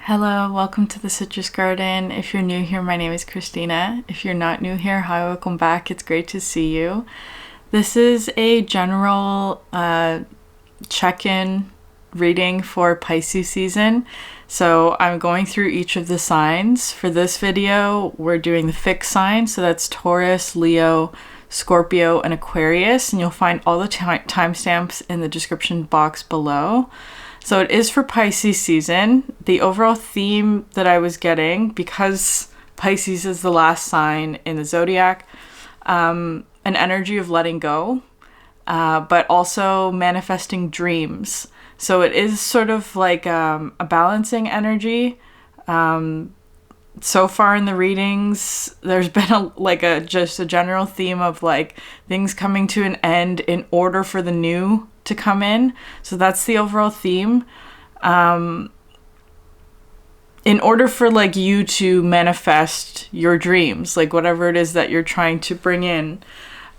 Hello, welcome to the Citrus Garden. If you're new here, my name is Christina. If you're not new here, hi, welcome back. It's great to see you. This is a general check-in reading for Pisces season. So I'm going through each of the signs. For this video, we're doing the fixed signs. So that's Taurus, Leo, Scorpio, and Aquarius. And you'll find all the timestamps in the description box below. So it is for Pisces season. The overall theme that I was getting, because Pisces is the last sign in the zodiac, an energy of letting go, but also manifesting dreams. So it is sort of like a balancing energy. So far in the readings, there's been just a general theme of like things coming to an end in order for the new to come in. So that's the overall theme. In order for like you to manifest your dreams, like whatever it is that you're trying to bring in.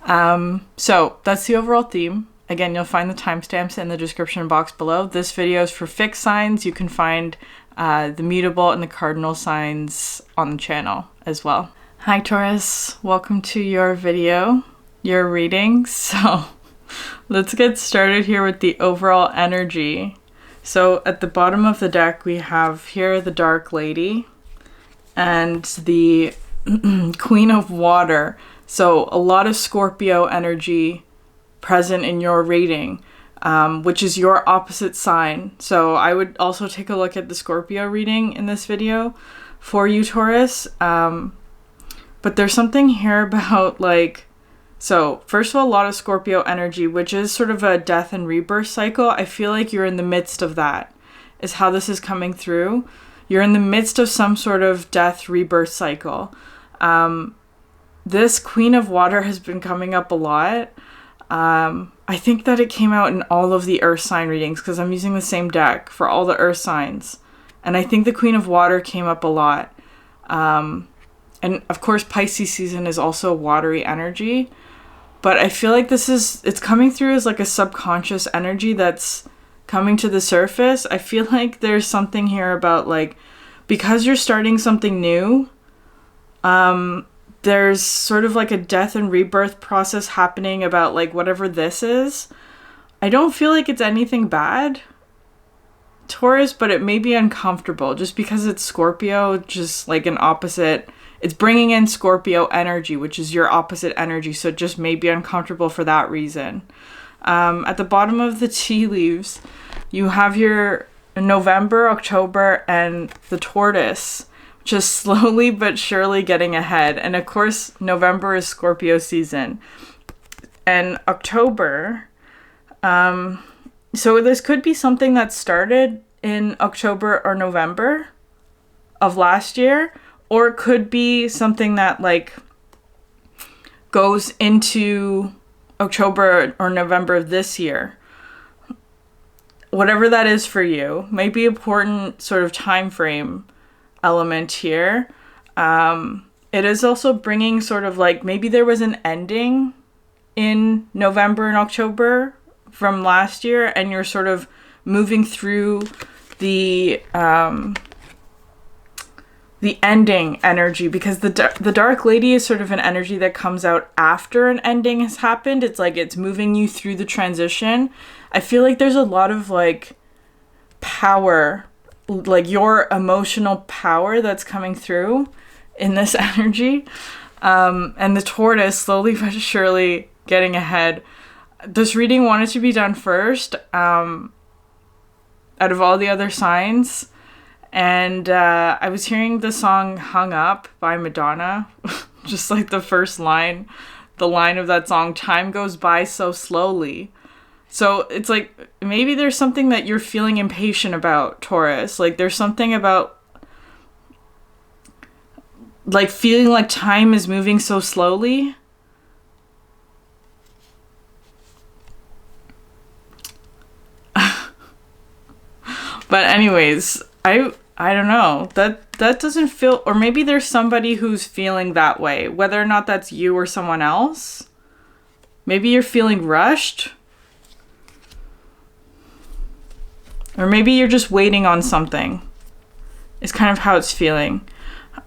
So that's the overall theme. Again, you'll find the timestamps in the description box below. This video is for fixed signs. You can find the mutable and the cardinal signs on the channel as well. Hi Taurus, welcome to your video, your reading. So let's get started here with the overall energy. So at the bottom of the deck, we have here the Dark Lady and the Queen of Water. So a lot of Scorpio energy present in your reading, which is your opposite sign. So I would also take a look at the Scorpio reading in this video for you, Taurus. But there's something here about like, so first of all, a lot of Scorpio energy, which is sort of a death and rebirth cycle. I feel like you're in the midst of that, is how this is coming through. You're in the midst of some sort of death rebirth cycle. This Queen of Water has been coming up a lot. I think that it came out in all of the earth sign readings because I'm using the same deck for all the earth signs. And I think the Queen of Water came up a lot. And of course, Pisces season is also watery energy. But I feel like it's coming through as like a subconscious energy that's coming to the surface. I feel like there's something here about like, because you're starting something new, there's sort of like a death and rebirth process happening about like whatever this is. I don't feel like it's anything bad, Taurus, but it may be uncomfortable just because it's Scorpio, just like an opposite. It's bringing in Scorpio energy, which is your opposite energy. So it just may be uncomfortable for that reason. At the bottom of the tea leaves, you have your November, October, and the Tortoise, just slowly but surely getting ahead. And of course, November is Scorpio season. And October, so this could be something that started in October or November of last year, or it could be something that like goes into October or November of this year. Whatever that is for you, might be important sort of time frame element here. It is also bringing sort of like, maybe there was an ending in November and October from last year, and you're sort of moving through the ending energy, because the Dark Lady is sort of an energy that comes out after an ending has happened. It's like it's moving you through the transition. I feel like there's a lot of like power, like your emotional power that's coming through in this energy. And the Tortoise slowly but surely getting ahead. This reading wanted to be done first out of all the other signs. And I was hearing the song Hung Up by Madonna, just like the first line, the line of that song, time goes by so slowly. So it's like, maybe there's something that you're feeling impatient about, Taurus. Like there's something about like feeling like time is moving so slowly. But anyways, I don't know. That doesn't feel, or maybe there's somebody who's feeling that way, whether or not that's you or someone else. Maybe you're feeling rushed. Or maybe you're just waiting on something. is kind of how it's feeling.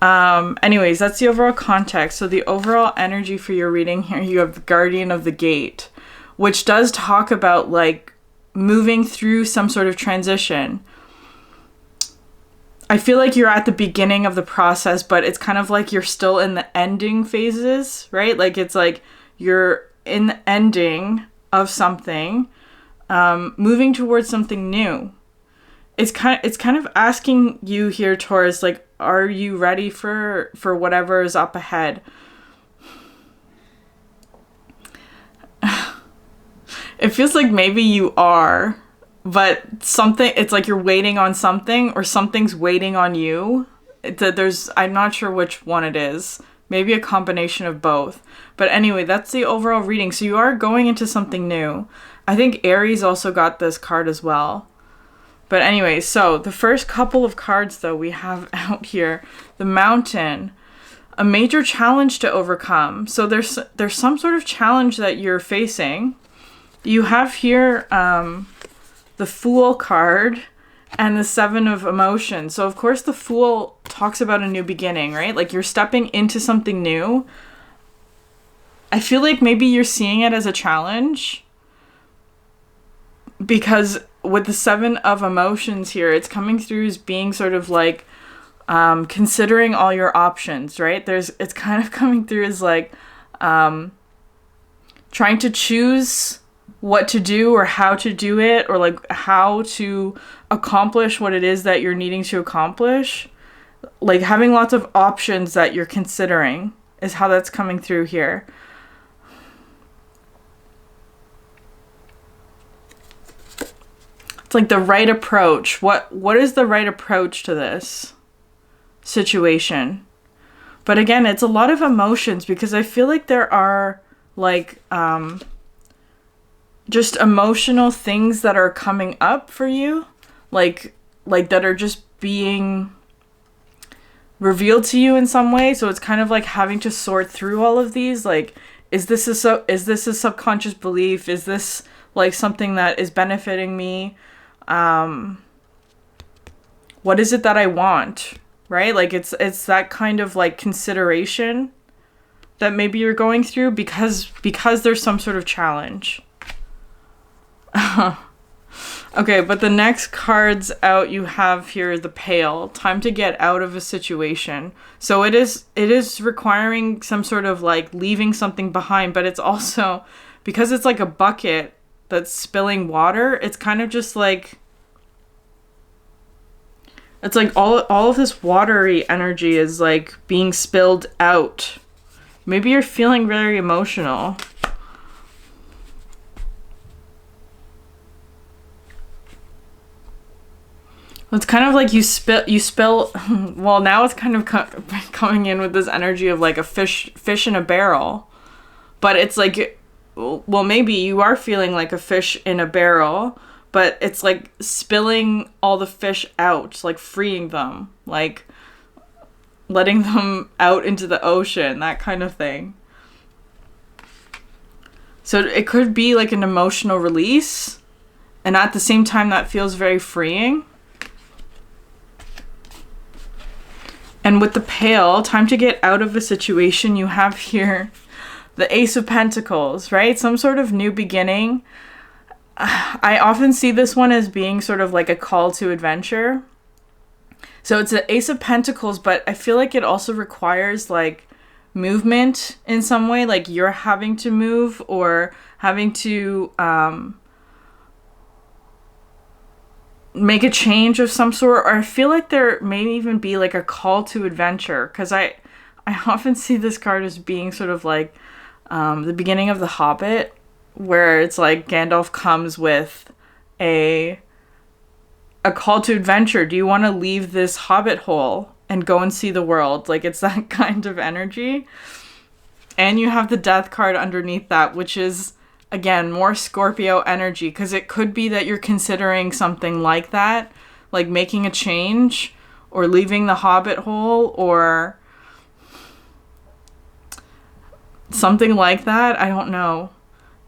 Anyways, that's the overall context. So the overall energy for your reading here, you have the Guardian of the Gate, which does talk about like moving through some sort of transition. I feel like you're at the beginning of the process, but it's kind of like you're still in the ending phases, right? Like it's like you're in the ending of something, moving towards something new. It's kind of asking you here, Taurus, like, are you ready for whatever is up ahead? It feels like maybe you are, but it's like you're waiting on something, or something's waiting on you. I'm not sure which one it is. Maybe a combination of both. But anyway, that's the overall reading. So you are going into something new. I think Aries also got this card as well. But anyway, so the first couple of cards, though, we have out here, the Mountain, a major challenge to overcome. So there's some sort of challenge that you're facing. You have here the Fool card and the Seven of Emotions. So, of course, the Fool talks about a new beginning, right? Like you're stepping into something new. I feel like maybe you're seeing it as a challenge, because with the Seven of Emotions here, it's coming through as being sort of like considering all your options, right? It's kind of coming through as like trying to choose what to do or how to do it, or like how to accomplish what it is that you're needing to accomplish. Like having lots of options that you're considering is how that's coming through here. It's like the right approach. What is the right approach to this situation? But again, it's a lot of emotions, because I feel like there are like just emotional things that are coming up for you, like that are just being revealed to you in some way. So it's kind of like having to sort through all of these. Like, is this a subconscious belief? Is this like something that is benefiting me? What is it that I want, right? Like it's that kind of like consideration that maybe you're going through because there's some sort of challenge. Okay, but the next cards out you have here is the Pale. Time to get out of a situation. So it is requiring some sort of like leaving something behind, but it's also, because it's like a bucket that's spilling water, it's kind of just like, it's like all of this watery energy is like being spilled out. Maybe you're feeling very emotional. It's kind of like you spill. Well, now it's kind of coming in with this energy of like a fish in a barrel. But it's like, well, maybe you are feeling like a fish in a barrel, but it's like spilling all the fish out, like freeing them, like letting them out into the ocean, that kind of thing. So it could be like an emotional release, and at the same time that feels very freeing. And with the Pale, time to get out of a situation, you have here the Ace of Pentacles, right? Some sort of new beginning. I often see this one as being sort of like a call to adventure. So it's the Ace of Pentacles, but I feel like it also requires like movement in some way. Like you're having to move or having to make a change of some sort, or I feel like there may even be like a call to adventure, because I often see this card as being sort of like the beginning of The Hobbit, where it's like Gandalf comes with a call to adventure. Do you want to leave this hobbit hole and go and see the world? Like it's that kind of energy. And you have the Death card underneath that, which is again, more Scorpio energy, because it could be that you're considering something like that, like making a change or leaving the hobbit hole or something like that. I don't know.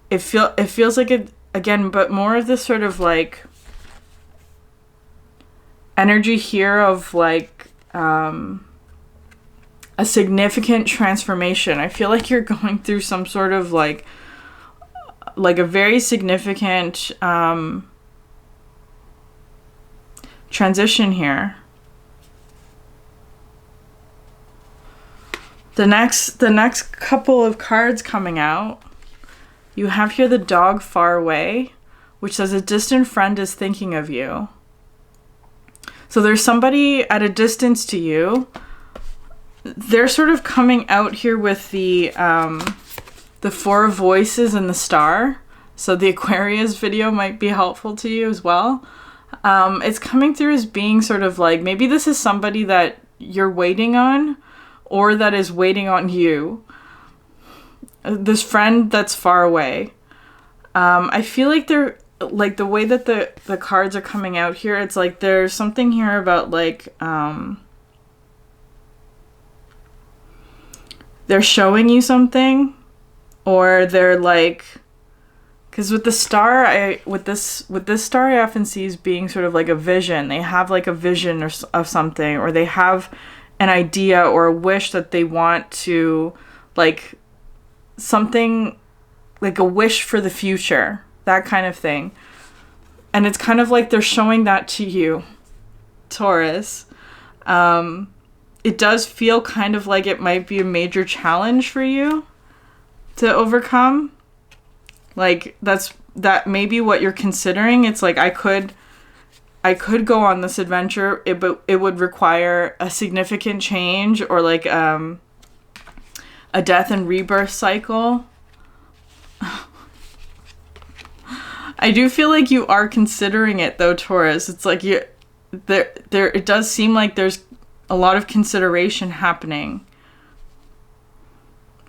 It feels like it again, but more of this sort of like energy here of like a significant transformation. I feel like you're going through some sort of like a very significant transition here. The next couple of cards coming out, you have here the dog far away, which says a distant friend is thinking of you. So there's somebody at a distance to you. They're sort of coming out here with the four voices and the star. So the Aquarius video might be helpful to you as well. It's coming through as being sort of like, maybe this is somebody that you're waiting on, or that is waiting on you. This friend that's far away. I feel like they're, like the way that the cards are coming out here, it's like there's something here about like, they're showing you something, or they're like, because with the star, with this star, I often see as being sort of like a vision. They have like a vision of something, or they have an idea or a wish that they want to, like, something like a wish for the future, that kind of thing. And it's kind of like they're showing that to you, Taurus. It does feel kind of like it might be a major challenge for you to overcome. Like that may be what you're considering. It's like, I could go on this adventure, but it would require a significant change, or like a death and rebirth cycle. I do feel like you are considering it though, Taurus. It's like there it does seem like there's a lot of consideration happening.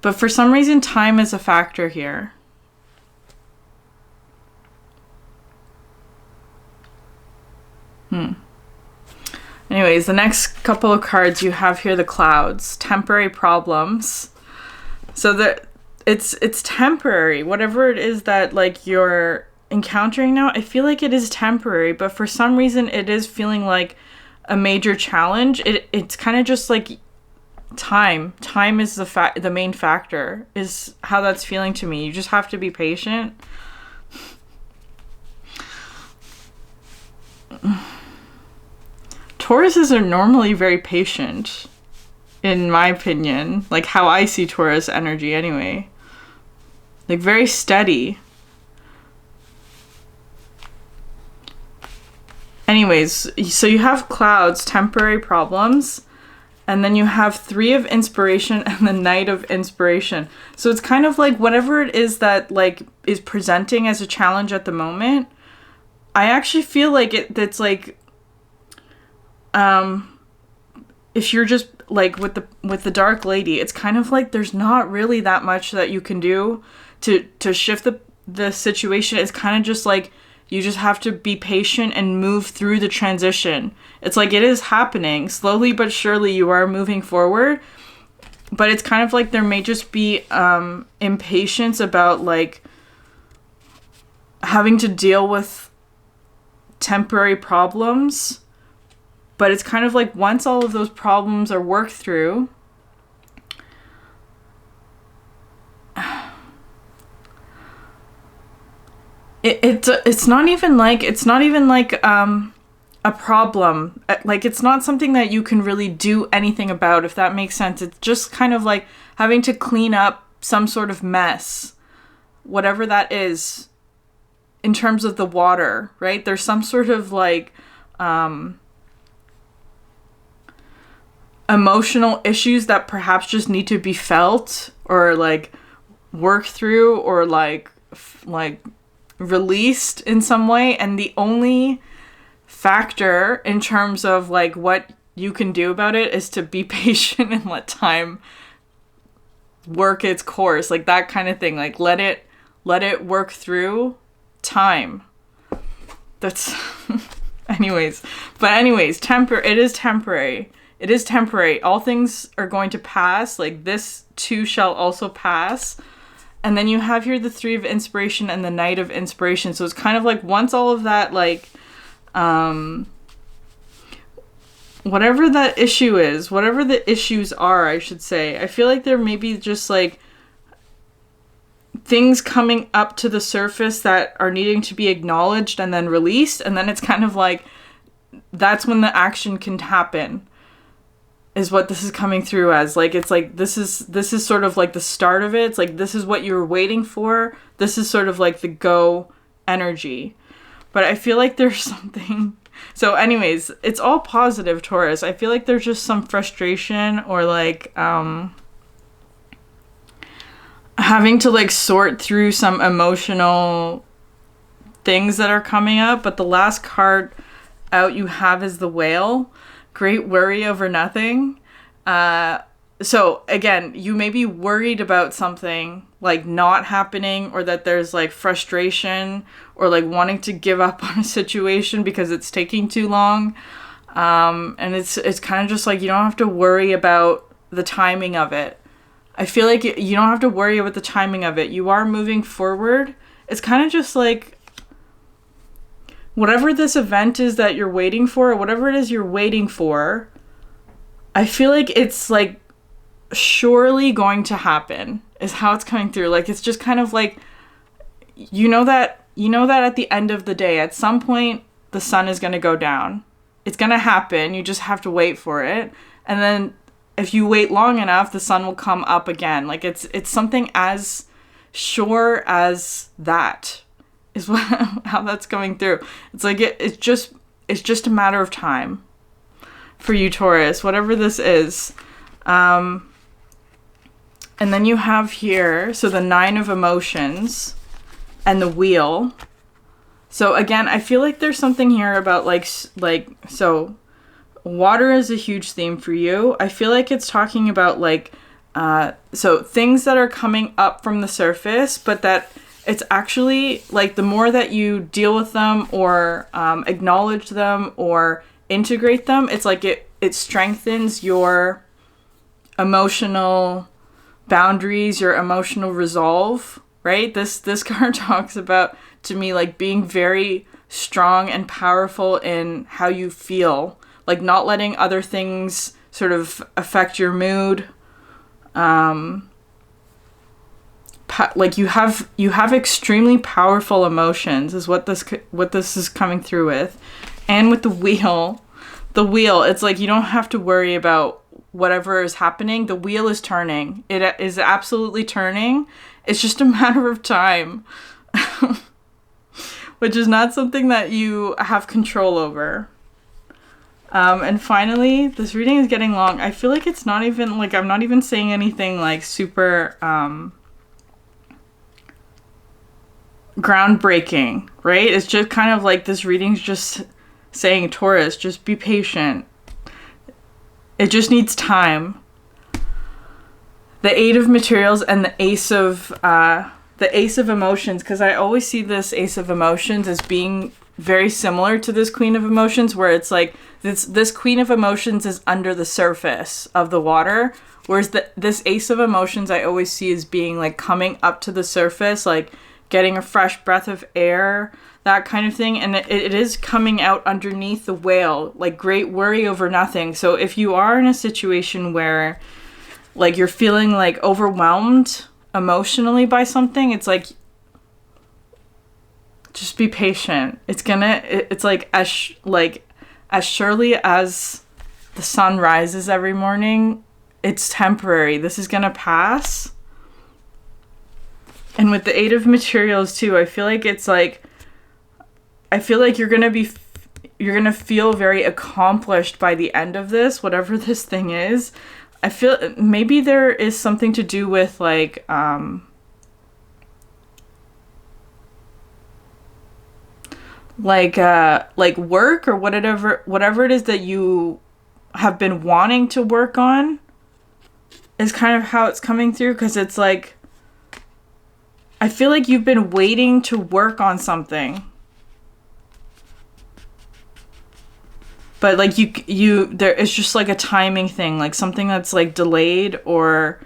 But for some reason, time is a factor here. Anyways, the next couple of cards you have here, the clouds, temporary problems. So it's temporary. Whatever it is that like you're encountering now, I feel like it is temporary, but for some reason it is feeling like a major challenge. It's kind of just like time is the main factor, is how that's feeling to me. You just have to be patient. Tauruses are normally very patient, in my opinion, like how I see Taurus energy anyway. Like very steady. Anyways, so you have clouds, temporary problems, and then you have 3 of inspiration and the Knight of inspiration. So it's kind of like whatever it is that like is presenting as a challenge at the moment, I actually feel like that's like, if you're just like with the Dark Lady, it's kind of like there's not really that much that you can do to shift the situation. It's kind of just like you just have to be patient and move through the transition. It's like it is happening slowly but surely. You are moving forward, but it's kind of like there may just be impatience about like having to deal with temporary problems. But it's kind of like once all of those problems are worked through, it's not even like a problem. Like it's not something that you can really do anything about, if that makes sense. It's just kind of like having to clean up some sort of mess, whatever that is, in terms of the water, right? There's some sort of like emotional issues that perhaps just need to be felt or like worked through or like released in some way, and the only factor in terms of like what you can do about it is to be patient and let time work its course, like that kind of thing. Like let it work through time. That's anyways, it is temporary. It is temporary. All things are going to pass. Like this too shall also pass. And then you have here the 3 of inspiration and the Knight of inspiration. So it's kind of like once all of that, like, whatever that issue is, whatever the issues are, I should say, I feel like there may be just like things coming up to the surface that are needing to be acknowledged and then released, and then it's kind of like that's when the action can happen, is what this is coming through as. Like, it's like this is sort of like the start of it. It's like this is what you were waiting for. This is sort of like the go energy. But I feel like there's something. So anyways, it's all positive, Taurus. I feel like there's just some frustration or like having to like sort through some emotional things that are coming up. But the last card out you have is the Whale. Great worry over nothing. So again, you may be worried about something like not happening, or that there's like frustration or like wanting to give up on a situation because it's taking too long. And it's kind of just like you don't have to worry about the timing of it. I feel like you don't have to worry about the timing of it. You are moving forward. It's kind of just like whatever this event is that you're waiting for, or whatever it is you're waiting for, I feel like it's like surely going to happen is how it's coming through. Like, it's just kind of like, you know that at the end of the day, at some point, the sun is going to go down. It's going to happen. You just have to wait for it. And then if you wait long enough, the sun will come up again. Like, it's something as sure as that is how that's coming through. It's like it's just a matter of time for you, Taurus, whatever this is. And then you have here, so the 9 of Emotions and the Wheel. So again, I feel like there's something here about like so water is a huge theme for you. I feel like it's talking about like so things that are coming up from the surface, but that it's actually like the more that you deal with them or acknowledge them or integrate them, it's like it strengthens your emotional boundaries, your emotional resolve, right? This card talks about, to me, like being very strong and powerful in how you feel, like not letting other things sort of affect your mood. Like you have extremely powerful emotions is what this is coming through with. And with the wheel, it's like you don't have to worry about whatever is happening. The wheel is turning. It is absolutely turning. It's just a matter of time. Which is not something that you have control over. And finally, this reading is getting long. I feel like it's not even, like, I'm not even saying anything, like, super, groundbreaking, right? It's just kind of like this reading's just saying, Taurus, just be patient. It just needs time. The 8 of Materials and the Ace of Emotions, because I always see this Ace of Emotions as being very similar to this Queen of Emotions, where it's like this Queen of Emotions is under the surface of the water, whereas this Ace of Emotions I always see as being like coming up to the surface, like getting a fresh breath of air, that kind of thing. And it is coming out underneath the Whale, like great worry over nothing. So if you are in a situation where like you're feeling like overwhelmed emotionally by something, it's like, just be patient. It's like as surely as the sun rises every morning, it's temporary. This is gonna pass. And with the 8 of Materials too, I feel like it's like, I feel like you're gonna feel very accomplished by the end of this, whatever this thing is. I feel maybe there is something to do with like work or whatever it is that you have been wanting to work on is kind of how it's coming through, because it's like I feel like you've been waiting to work on something, but like there is just like a timing thing, like something that's like delayed, or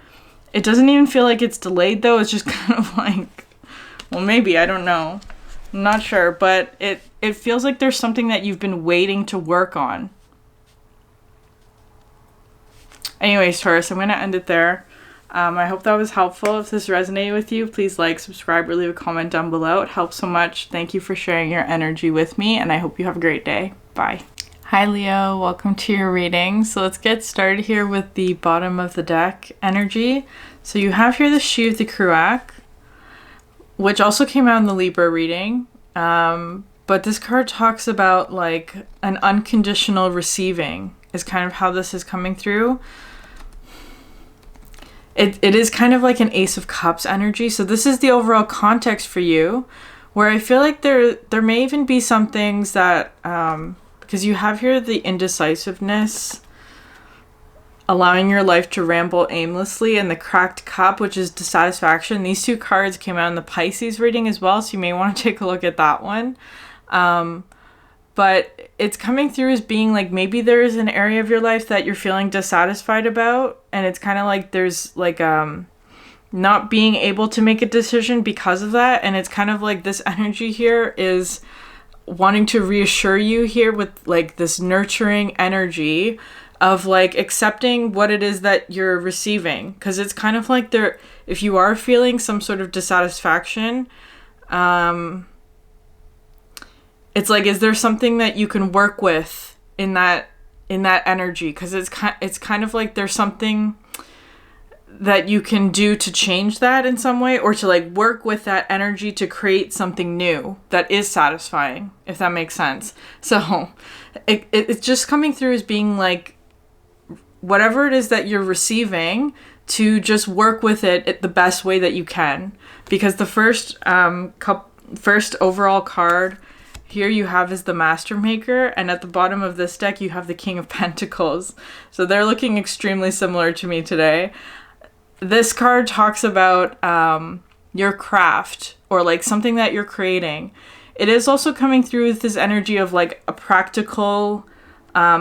it doesn't even feel like it's delayed though. It's just kind of like, well, maybe, I don't know. I'm not sure, but it feels like there's something that you've been waiting to work on. Anyways, Taurus, I'm going to end it there. I hope that was helpful. If this resonated with you, please like, subscribe, or leave a comment down below. It helps so much. Thank you for sharing your energy with me, and I hope you have a great day. Bye. Hi, Leo. Welcome to your reading. So let's get started here with the bottom of the deck energy. So you have here the She of the Cruac, which also came out in the Libra reading. But this card talks about like an unconditional receiving is kind of how this is coming through. It is kind of like an Ace of Cups energy. So this is the overall context for you, where I feel like there may even be some things that, because you have here the indecisiveness, allowing your life to ramble aimlessly, and the Cracked Cup, which is dissatisfaction. These two cards came out in the Pisces reading as well, so you may want to take a look at that one. But it's coming through as being like maybe there is an area of your life that you're feeling dissatisfied about, and it's kind of like there's like not being able to make a decision because of that, and it's kind of like this energy here is wanting to reassure you here with like this nurturing energy of like accepting what it is that you're receiving, because it's kind of like there, if you are feeling some sort of dissatisfaction, it's like, is there something that you can work with in that energy? Because it's kind of like there's something that you can do to change that in some way, or to like work with that energy to create something new that is satisfying, if that makes sense. So it's just coming through as being like whatever it is that you're receiving, to just work with it the best way that you can. Because the first overall card here you have is the Master Maker, and at the bottom of this deck you have the King of Pentacles. So they're looking extremely similar to me today. This card talks about your craft, or like something that you're creating. It is also coming through with this energy of like a practical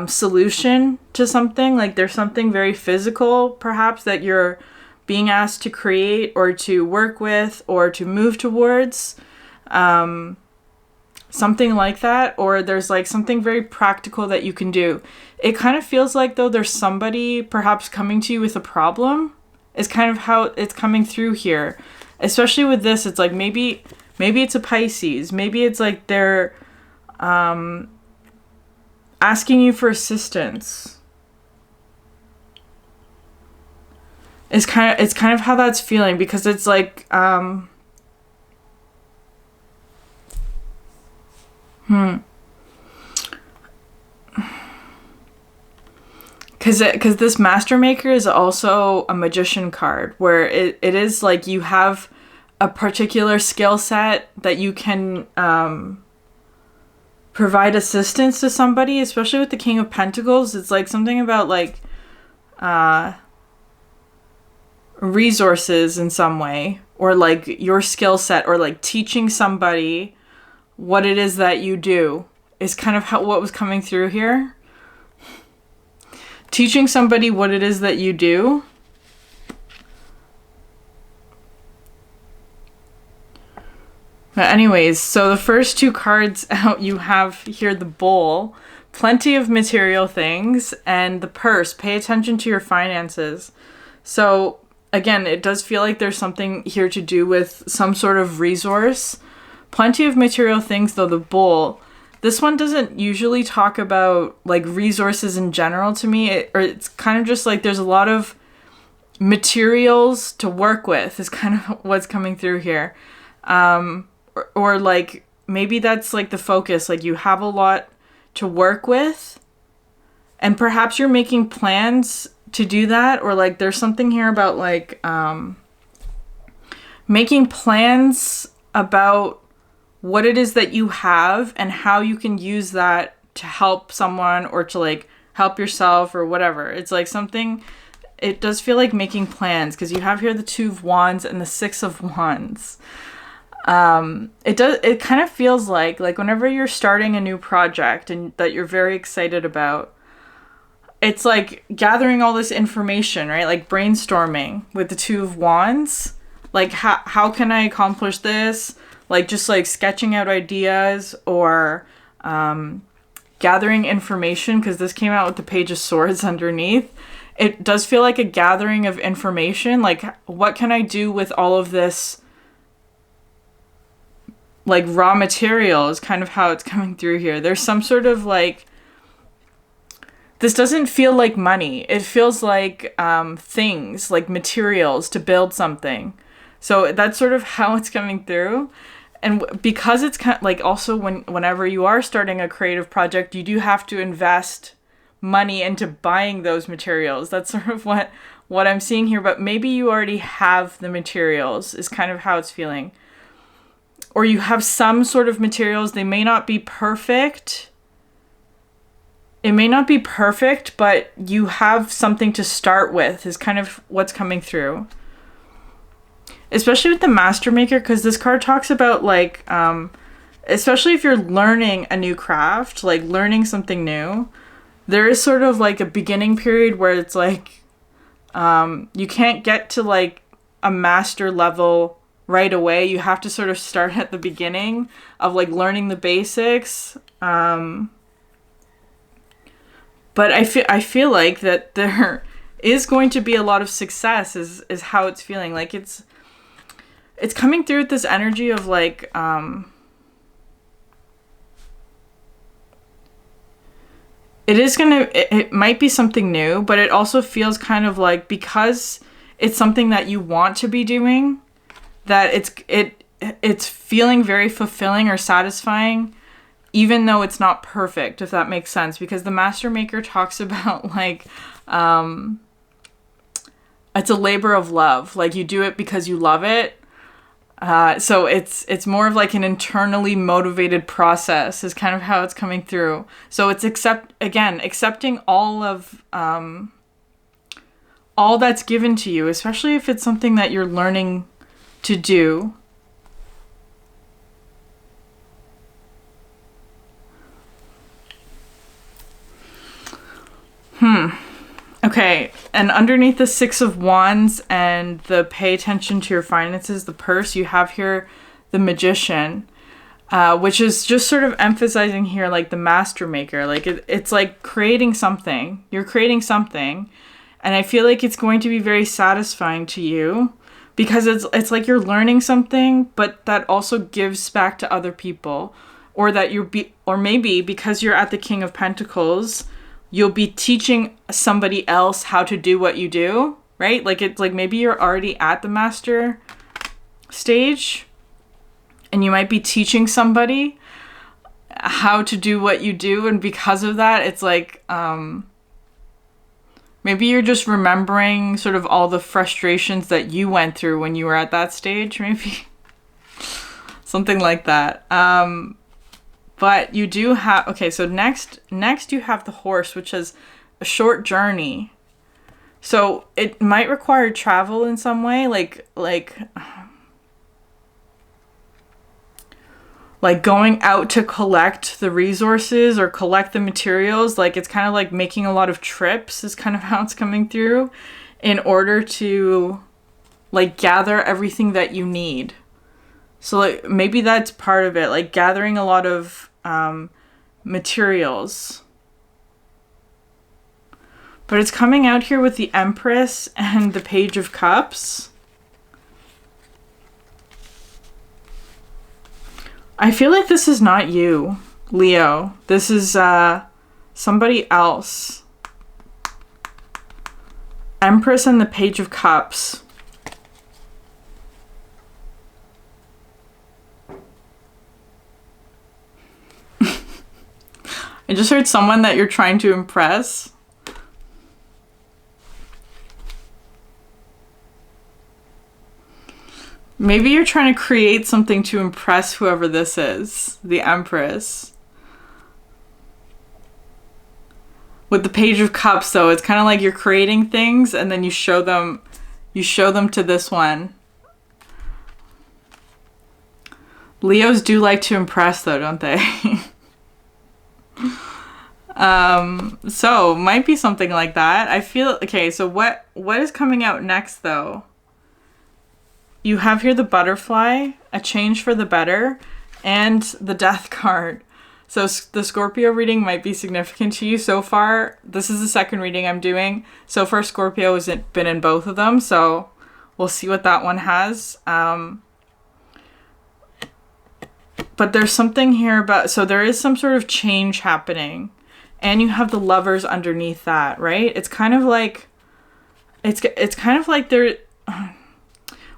solution to something. Like there's something very physical perhaps that you're being asked to create or to work with or to move towards. Something like that, or there's like something very practical that you can do. It kind of feels like though there's somebody perhaps coming to you with a problem, is kind of how it's coming through here. Especially with this, it's like maybe it's a Pisces, maybe it's like they're asking you for assistance. It's kind of how that's feeling, because it's like Because this Master Maker is also a Magician card, where it is like you have a particular skill set that you can provide assistance to somebody, especially with the King of Pentacles. It's like something about like resources in some way, or like your skill set, or like teaching somebody what it is that you do is kind of what was coming through here. Teaching somebody what it is that you do. But anyways, so the first two cards out, you have here the Bowl, plenty of material things, and the Purse, pay attention to your finances. So again, it does feel like there's something here to do with some sort of resource. Plenty of material things, though the Bull. This one doesn't usually talk about like resources in general to me. It's kind of just like there's a lot of materials to work with is kind of what's coming through here. Or like maybe that's like the focus. Like you have a lot to work with, and perhaps you're making plans to do that. Or like there's something here about like making plans about what it is that you have and how you can use that to help someone, or to like help yourself, or whatever. It's like something, it does feel like making plans, because you have here the Two of Wands and the Six of Wands. It kind of feels like whenever you're starting a new project and that you're very excited about, it's like gathering all this information, right? Like brainstorming with the Two of Wands. Like how can I accomplish this? Like just like sketching out ideas, or gathering information, because this came out with the Page of Swords underneath. It does feel like a gathering of information. Like, what can I do with all of this, like, raw material is kind of how it's coming through here. There's some sort of, like, this doesn't feel like money. It feels like things, like materials to build something. So that's sort of how it's coming through. And because it's kind of like, also whenever you are starting a creative project, you do have to invest money into buying those materials. That's sort of what I'm seeing here. But maybe you already have the materials is kind of how it's feeling. Or you have some sort of materials. They may not be perfect. It may not be perfect, but you have something to start with is kind of what's coming through. Especially with the Master Maker, because this card talks about, like, especially if you're learning a new craft, like learning something new, there is sort of like a beginning period where it's like, you can't get to like a master level right away. You have to sort of start at the beginning of like learning the basics. But I feel like that there is going to be a lot of success is how it's feeling. Like it's coming through with this energy of like, it might be something new, but it also feels kind of like, because it's something that you want to be doing, that it's feeling very fulfilling or satisfying, even though it's not perfect, if that makes sense. Because the Master Maker talks about like, it's a labor of love. Like you do it because you love it. So it's more of like an internally motivated process is kind of how it's coming through. So it's accepting all of, all that's given to you, especially if it's something that you're learning to do. Okay, and underneath the Six of Wands and the pay attention to your finances, the purse, you have here the Magician, which is just sort of emphasizing here like the Master Maker. Like it's like creating something. You're creating something, and I feel like it's going to be very satisfying to you because it's like you're learning something, but that also gives back to other people, or that or maybe because you're at the King of Pentacles, you'll be teaching somebody else how to do what you do, right? Like it's like maybe you're already at the master stage and you might be teaching somebody how to do what you do. And because of that, it's like, maybe you're just remembering sort of all the frustrations that you went through when you were at that stage, maybe something like that. But you do have, okay, so next you have the Horse, which is a short journey. So it might require travel in some way, like going out to collect the resources or collect the materials. Like it's kind of like making a lot of trips is kind of how it's coming through in order to like gather everything that you need. So like maybe that's part of it, like gathering a lot of materials. But it's coming out here with the Empress and the Page of Cups. I feel like this is not you, Leo. This is somebody else. Empress and the Page of Cups. I just heard someone that you're trying to impress. Maybe you're trying to create something to impress whoever this is, the Empress. With the Page of Cups, though, it's kind of like you're creating things and then you show them to this one. Leos do like to impress, though, don't they? So might be something like that. I feel okay. So what is coming out next, though? You have here the Butterfly, a change for the better, and the Death card. So the Scorpio reading might be significant to you so far. This is the second reading I'm doing. So far, Scorpio has been in both of them. So we'll see what that one has. But there's something here about... So there is some sort of change happening. And you have the Lovers underneath that, right? It's kind of like... It's kind of like there...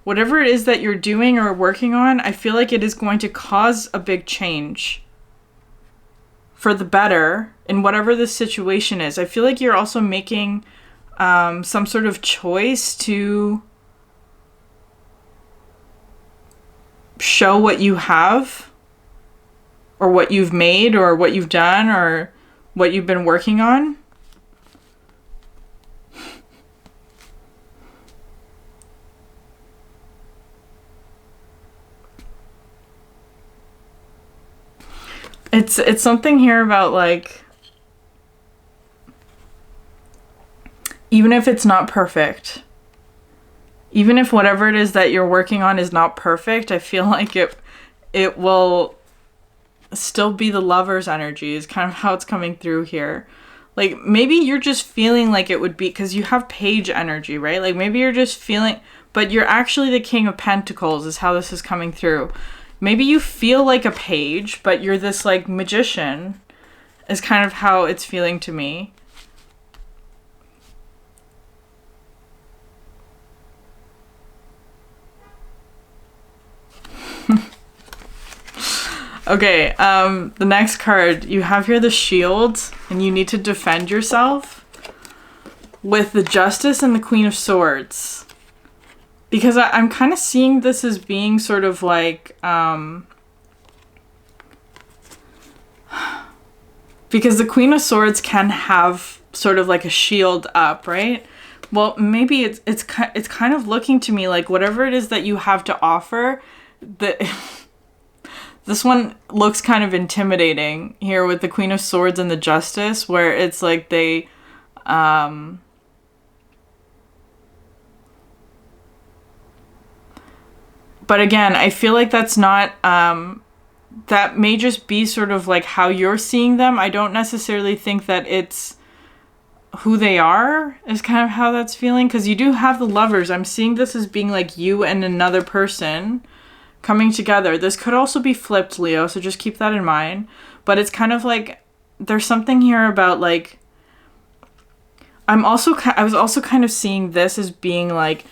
Whatever it is that you're doing or working on, I feel like it is going to cause a big change for the better in whatever the situation is. I feel like you're also making some sort of choice to show what you have or what you've made or what you've done or what you've been working on. It's something here about, like, even if it's not perfect, even if whatever it is that you're working on is not perfect, I feel like it will still be the Lover's energy is kind of how it's coming through here. Like, maybe you're just feeling like it would be, because you have Page energy, right? Like, maybe you're just feeling, but you're actually the King of Pentacles is how this is coming through. Maybe you feel like a page, but you're this, like, magician, is kind of how it's feeling to me. Okay, the next card, you have here the Shield, and you need to defend yourself with the Justice and the Queen of Swords. Because I'm kind of seeing this as being sort of like, because the Queen of Swords can have sort of like a shield up, right? Well, maybe it's kind of looking to me like whatever it is that you have to offer, this one looks kind of intimidating here with the Queen of Swords and the Justice, where it's like they, but again, I feel like that's not, that may just be sort of like how you're seeing them. I don't necessarily think that it's who they are is kind of how that's feeling. Because you do have the Lovers. I'm seeing this as being like you and another person coming together. This could also be flipped, Leo, so just keep that in mind. But it's kind of like, there's something here about like, I was also kind of seeing this as being like,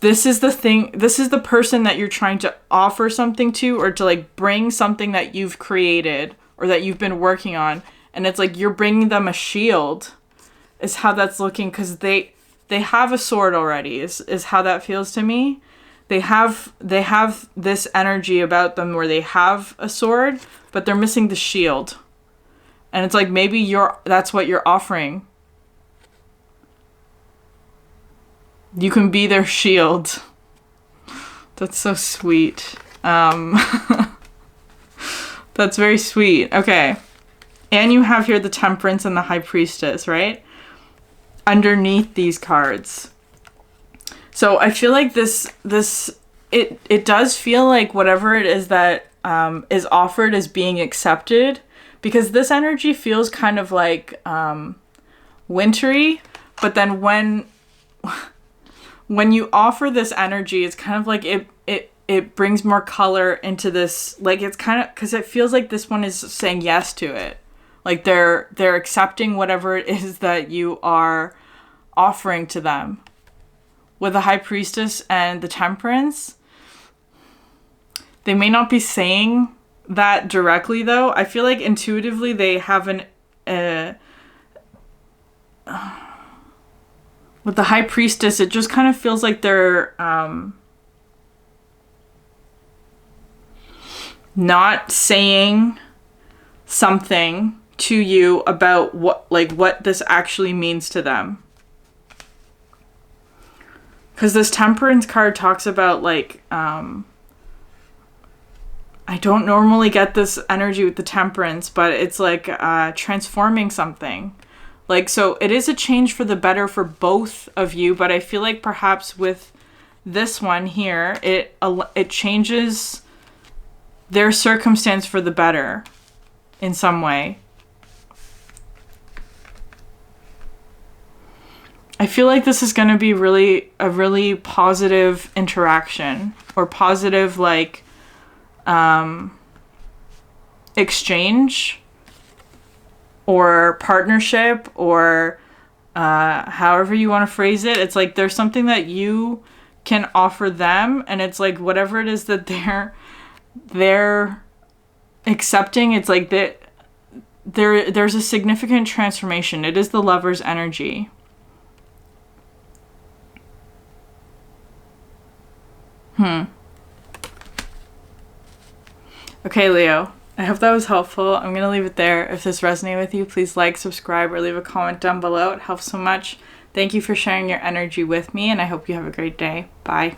this is the thing, this is the person that you're trying to offer something to, or to like bring something that you've created or that you've been working on. And it's like you're bringing them a shield is how that's looking, because they have a sword already is how that feels to me. They have this energy about them where they have a sword, but they're missing the shield. And it's like maybe that's what you're offering. You can be their shield. That's so sweet. That's very sweet. Okay. And you have here the Temperance and the High Priestess, right? Underneath these cards. So I feel like it does feel like whatever it is that is offered is being accepted, because this energy feels kind of like wintry, but then when you offer this energy, it's kind of like it brings more color into this. Like it's kind of, because it feels like this one is saying yes to it. Like they're accepting whatever it is that you are offering to them. With the High Priestess and the Temperance, they may not be saying that directly though. I feel like intuitively they have with the High Priestess, it just kind of feels like they're not saying something to you about what this actually means to them. Because this Temperance card talks about like, I don't normally get this energy with the Temperance, but it's like transforming something. Like, so it is a change for the better for both of you, but I feel like perhaps with this one here, it changes their circumstance for the better. in some way. I feel like this is going to be a really positive interaction, or positive, like, exchange or partnership, or however you want to phrase it. It's like there's something that you can offer them, and it's like whatever it is that they're accepting, it's like that there's a significant transformation. It is the Lover's energy. Okay, Leo, I hope that was helpful. I'm going to leave it there. If this resonated with you, please like, subscribe, or leave a comment down below. It helps so much. Thank you for sharing your energy with me, and I hope you have a great day. Bye.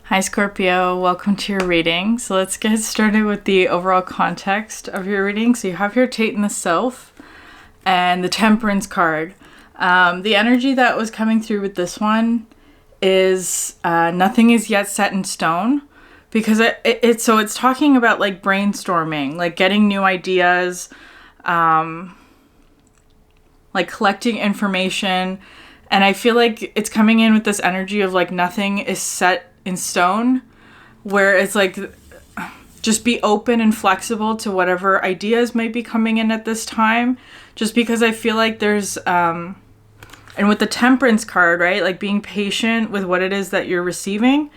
Hi, Scorpio. Welcome to your reading. So let's get started with the overall context of your reading. So you have your Tate and the Sylph and the Temperance card. The energy that was coming through with this one is nothing is yet set in stone. Because it's talking about like brainstorming, like getting new ideas, like collecting information. And I feel like it's coming in with this energy of like nothing is set in stone, where it's like just be open and flexible to whatever ideas might be coming in at this time. Just because I feel like there's, and with the Temperance card, right, like being patient with what it is that you're receiving.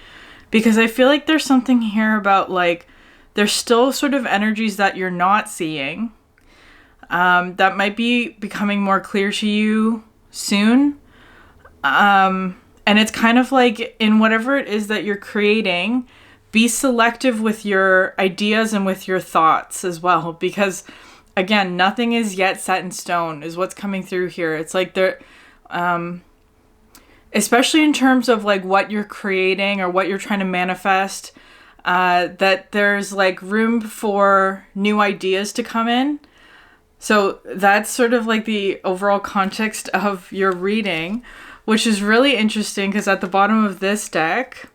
Because I feel like there's something here about, like, there's still sort of energies that you're not seeing that might be becoming more clear to you soon. And it's kind of like, in whatever it is that you're creating, be selective with your ideas and with your thoughts as well. Because, again, nothing is yet set in stone is what's coming through here. It's like there... especially in terms of like what you're creating or what you're trying to manifest, that there's like room for new ideas to come in. So that's sort of like the overall context of your reading, which is really interesting because at the bottom of this deck,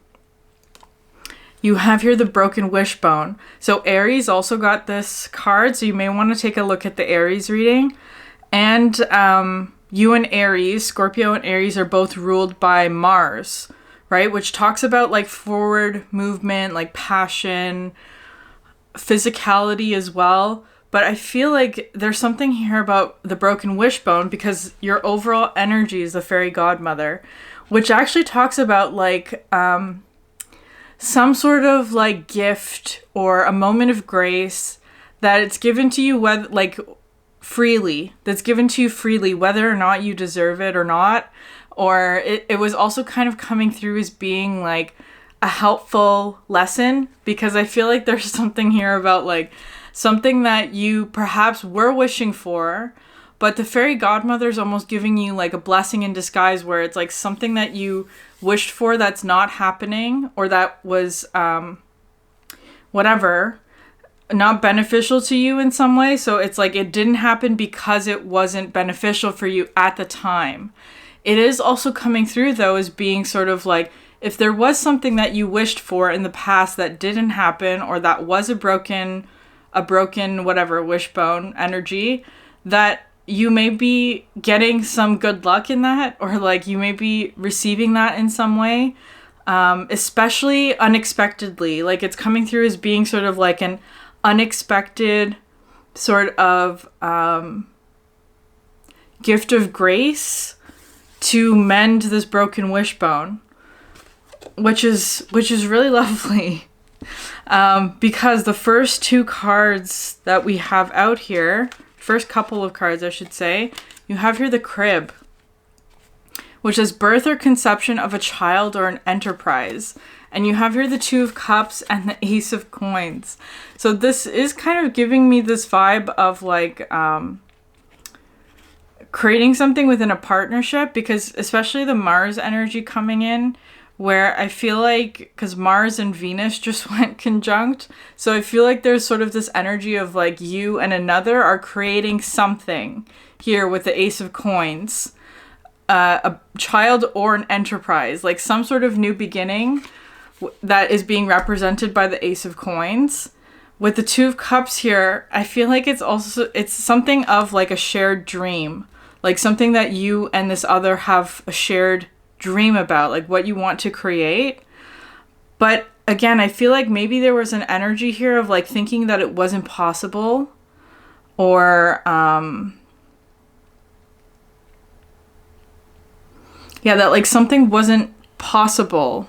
you have here the Broken Wishbone. So Aries also got this card, so you may want to take a look at the Aries reading. And you and Aries, Scorpio and Aries, are both ruled by Mars, right? Which talks about like forward movement, like passion, physicality as well. But I feel like there's something here about the Broken Wishbone because your overall energy is the fairy godmother, which actually talks about like some sort of like gift or a moment of grace that it's given to you, whether like freely, that's given to you freely, whether or not you deserve it or not. Or it was also kind of coming through as being like a helpful lesson, because I feel like there's something here about like something that you perhaps were wishing for, but the fairy godmother is almost giving you like a blessing in disguise, where it's like something that you wished for that's not happening, or that was whatever, not beneficial to you in some way. So it's like it didn't happen because it wasn't beneficial for you at the time. It is also coming through though as being sort of like, if there was something that you wished for in the past that didn't happen, or that was a broken whatever wishbone energy, that you may be getting some good luck in that, or like you may be receiving that in some way, especially unexpectedly. Like it's coming through as being sort of like an unexpected sort of gift of grace to mend this broken wishbone, which is really lovely. Because the first two cards that we have out here, first couple of cards I should say, you have here the Crib, which is birth or conception of a child or an enterprise. And you have here the Two of Cups and the Ace of Coins. So this is kind of giving me this vibe of like creating something within a partnership, because especially the Mars energy coming in, where I feel like, because Mars and Venus just went conjunct, so I feel like there's sort of this energy of like you and another are creating something here with the Ace of Coins, a child or an enterprise, like some sort of new beginning that is being represented by the Ace of Coins, with the Two of Cups here, I feel like it's something of like a shared dream, like something that you and this other have a shared dream about, like what you want to create. But again, I feel like maybe there was an energy here of like thinking that it wasn't possible, or yeah, that like something wasn't possible.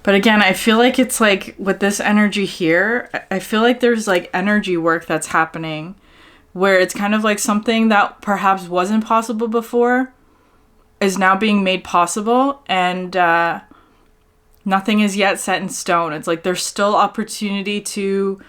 But again, I feel like it's like with this energy here, I feel like there's like energy work that's happening where it's kind of like something that perhaps wasn't possible before is now being made possible, and nothing is yet set in stone. It's like there's still opportunity to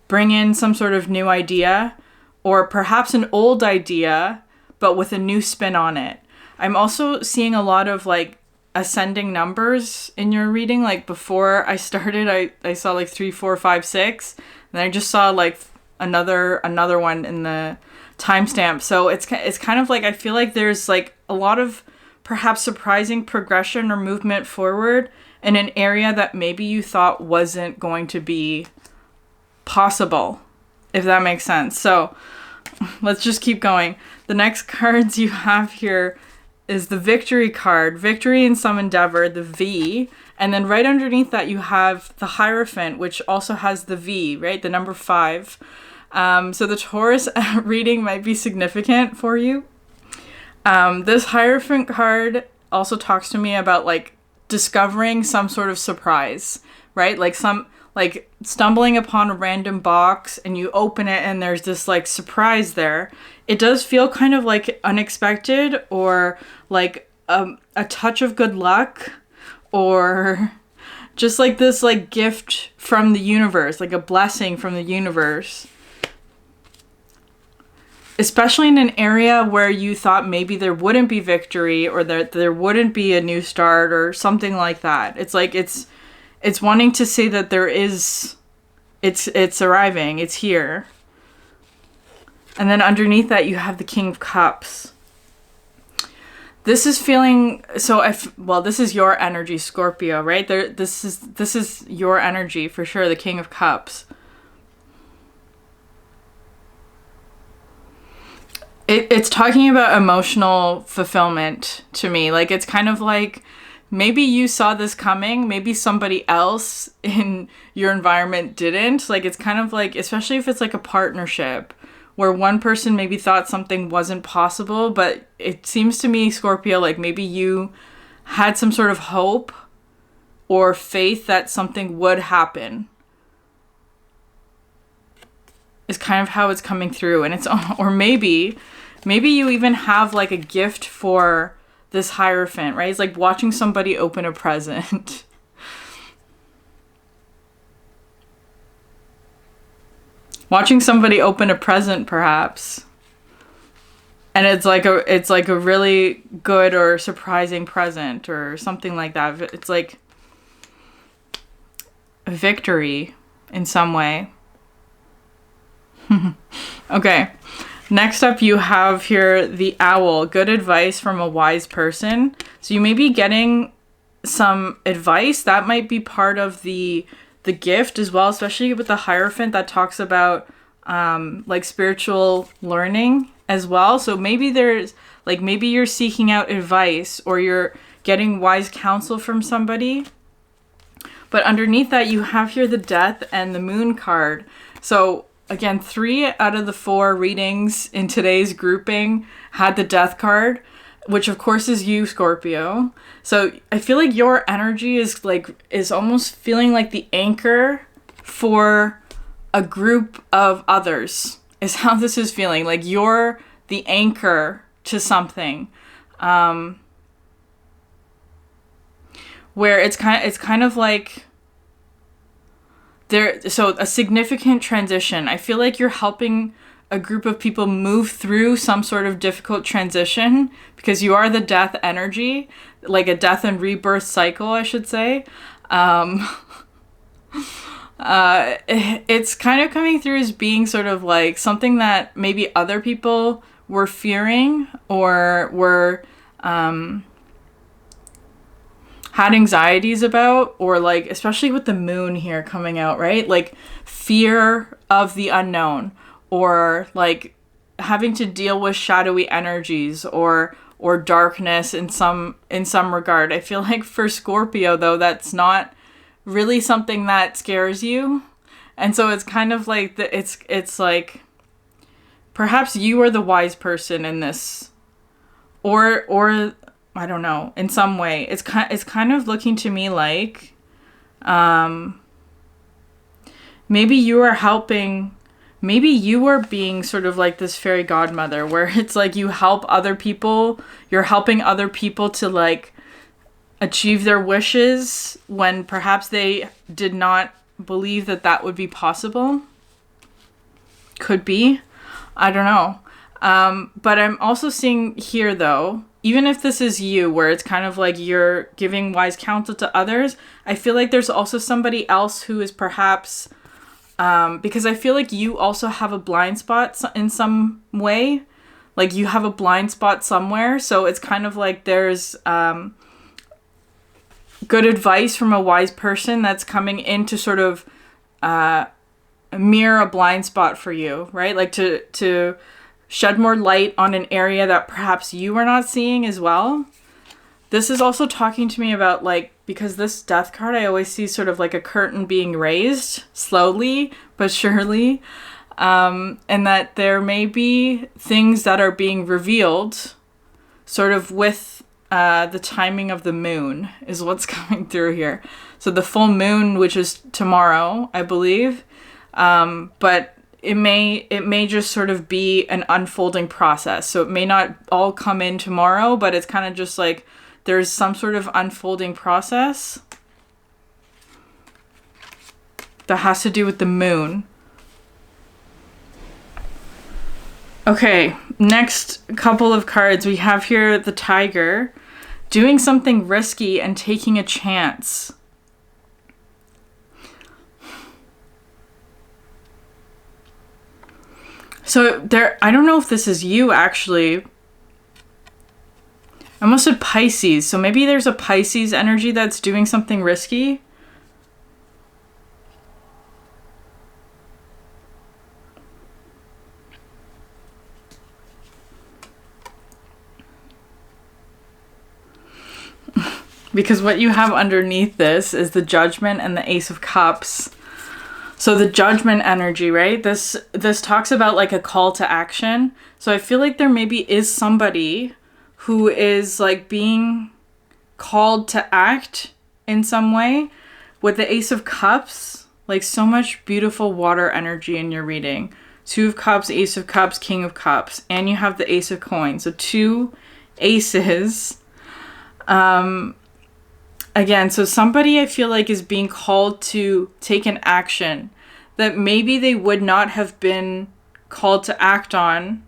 bring in some sort of new idea, or perhaps an old idea, but with a new spin on it. I'm also seeing a lot of like ascending numbers in your reading. Like before I started, I saw like 3, 4, 5, 6, and I just saw like another one in the timestamp. So it's kind of like I feel like there's like a lot of perhaps surprising progression or movement forward in an area that maybe you thought wasn't going to be possible, if that makes sense. So let's just keep going. The next cards you have here is the Victory card. Victory in some endeavor, the V. And then right underneath that you have the Hierophant, which also has the V, right? The number 5. So the Taurus reading might be significant for you. This Hierophant card also talks to me about like discovering some sort of surprise, right? Like stumbling upon a random box and you open it and there's this like surprise there. It does feel kind of like unexpected, or like a touch of good luck, or just like this like gift from the universe, like a blessing from the universe. Especially in an area where you thought maybe there wouldn't be victory, or that there wouldn't be a new start or something like that. It's like it's wanting to say that there is, it's arriving, it's here. And then underneath that you have the King of Cups. This is feeling, this is your energy, Scorpio, right? This is your energy for sure, the King of Cups. It's talking about emotional fulfillment to me. Like, it's kind of like maybe you saw this coming, maybe somebody else in your environment didn't. Like, it's kind of like, especially if it's like a partnership where one person maybe thought something wasn't possible, but it seems to me, Scorpio, like maybe you had some sort of hope or faith that something would happen. Is kind of how it's coming through. And it's, or maybe you even have like a gift for this Hierophant, right? It's like watching somebody open a present. Watching somebody open a present, perhaps. And it's like a really good or surprising present or something like that. It's like a victory in some way. Okay. Next up, you have here the Owl. Good advice from a wise person. So you may be getting some advice. That might be part of the gift as well, especially with the Hierophant that talks about like spiritual learning as well. So maybe there's like, maybe you're seeking out advice or you're getting wise counsel from somebody. But underneath that, you have here the Death and the Moon card. So again, 3 out of the 4 readings in today's grouping had the Death card, which of course is you, Scorpio. So I feel like your energy is almost feeling like the anchor for a group of others, is how this is feeling. Like you're the anchor to something. Where it's kind of like so a significant transition. I feel like you're helping a group of people move through some sort of difficult transition because you are the Death energy, like a death and rebirth cycle, I should say. It's kind of coming through as being sort of like something that maybe other people we're fearing or we're had anxieties about, or like especially with the moon here coming out, right? Like fear of the unknown, or like having to deal with shadowy energies or darkness in some regard. I feel like for Scorpio though, that's not really something that scares you. And so it's kind of like it's like perhaps you are the wise person in this, or I don't know, in some way. It's kind of looking to me like maybe you are helping, maybe you are being sort of like this fairy godmother where it's like you help other people, you're helping other people to like achieve their wishes when perhaps they did not believe that that would be possible. Could be. I don't know. But I'm also seeing here though, even if this is you, where it's kind of like you're giving wise counsel to others, I feel like there's also somebody else who is perhaps, because I feel like you also have a blind spot in some way. Like you have a blind spot somewhere. So it's kind of like there's good advice from a wise person that's coming in to sort of mirror a blind spot for you, right? Like to shed more light on an area that perhaps you are not seeing as well. This is also talking to me about like, because this death card, I always see sort of like a curtain being raised slowly but surely. And that there may be things that are being revealed sort of with the timing of the moon is what's coming through here. So the full moon, which is tomorrow, I believe. But it may just sort of be an unfolding process. So it may not all come in tomorrow, but it's kind of just like there's some sort of unfolding process that has to do with the moon. Okay, next couple of cards we have here, the Tiger, doing something risky and taking a chance. So there, I don't know if this is you actually. I almost said Pisces. So maybe there's a Pisces energy that's doing something risky. Because what you have underneath this is the Judgment and the Ace of Cups. So the Judgment energy, right? This talks about like a call to action. So I feel like there maybe is somebody who is like being called to act in some way. With the Ace of Cups, like so much beautiful water energy in your reading. 2 of Cups, Ace of Cups, King of Cups. And you have the Ace of Coins. So 2 aces. Again, so somebody I feel like is being called to take an action that maybe they would not have been called to act on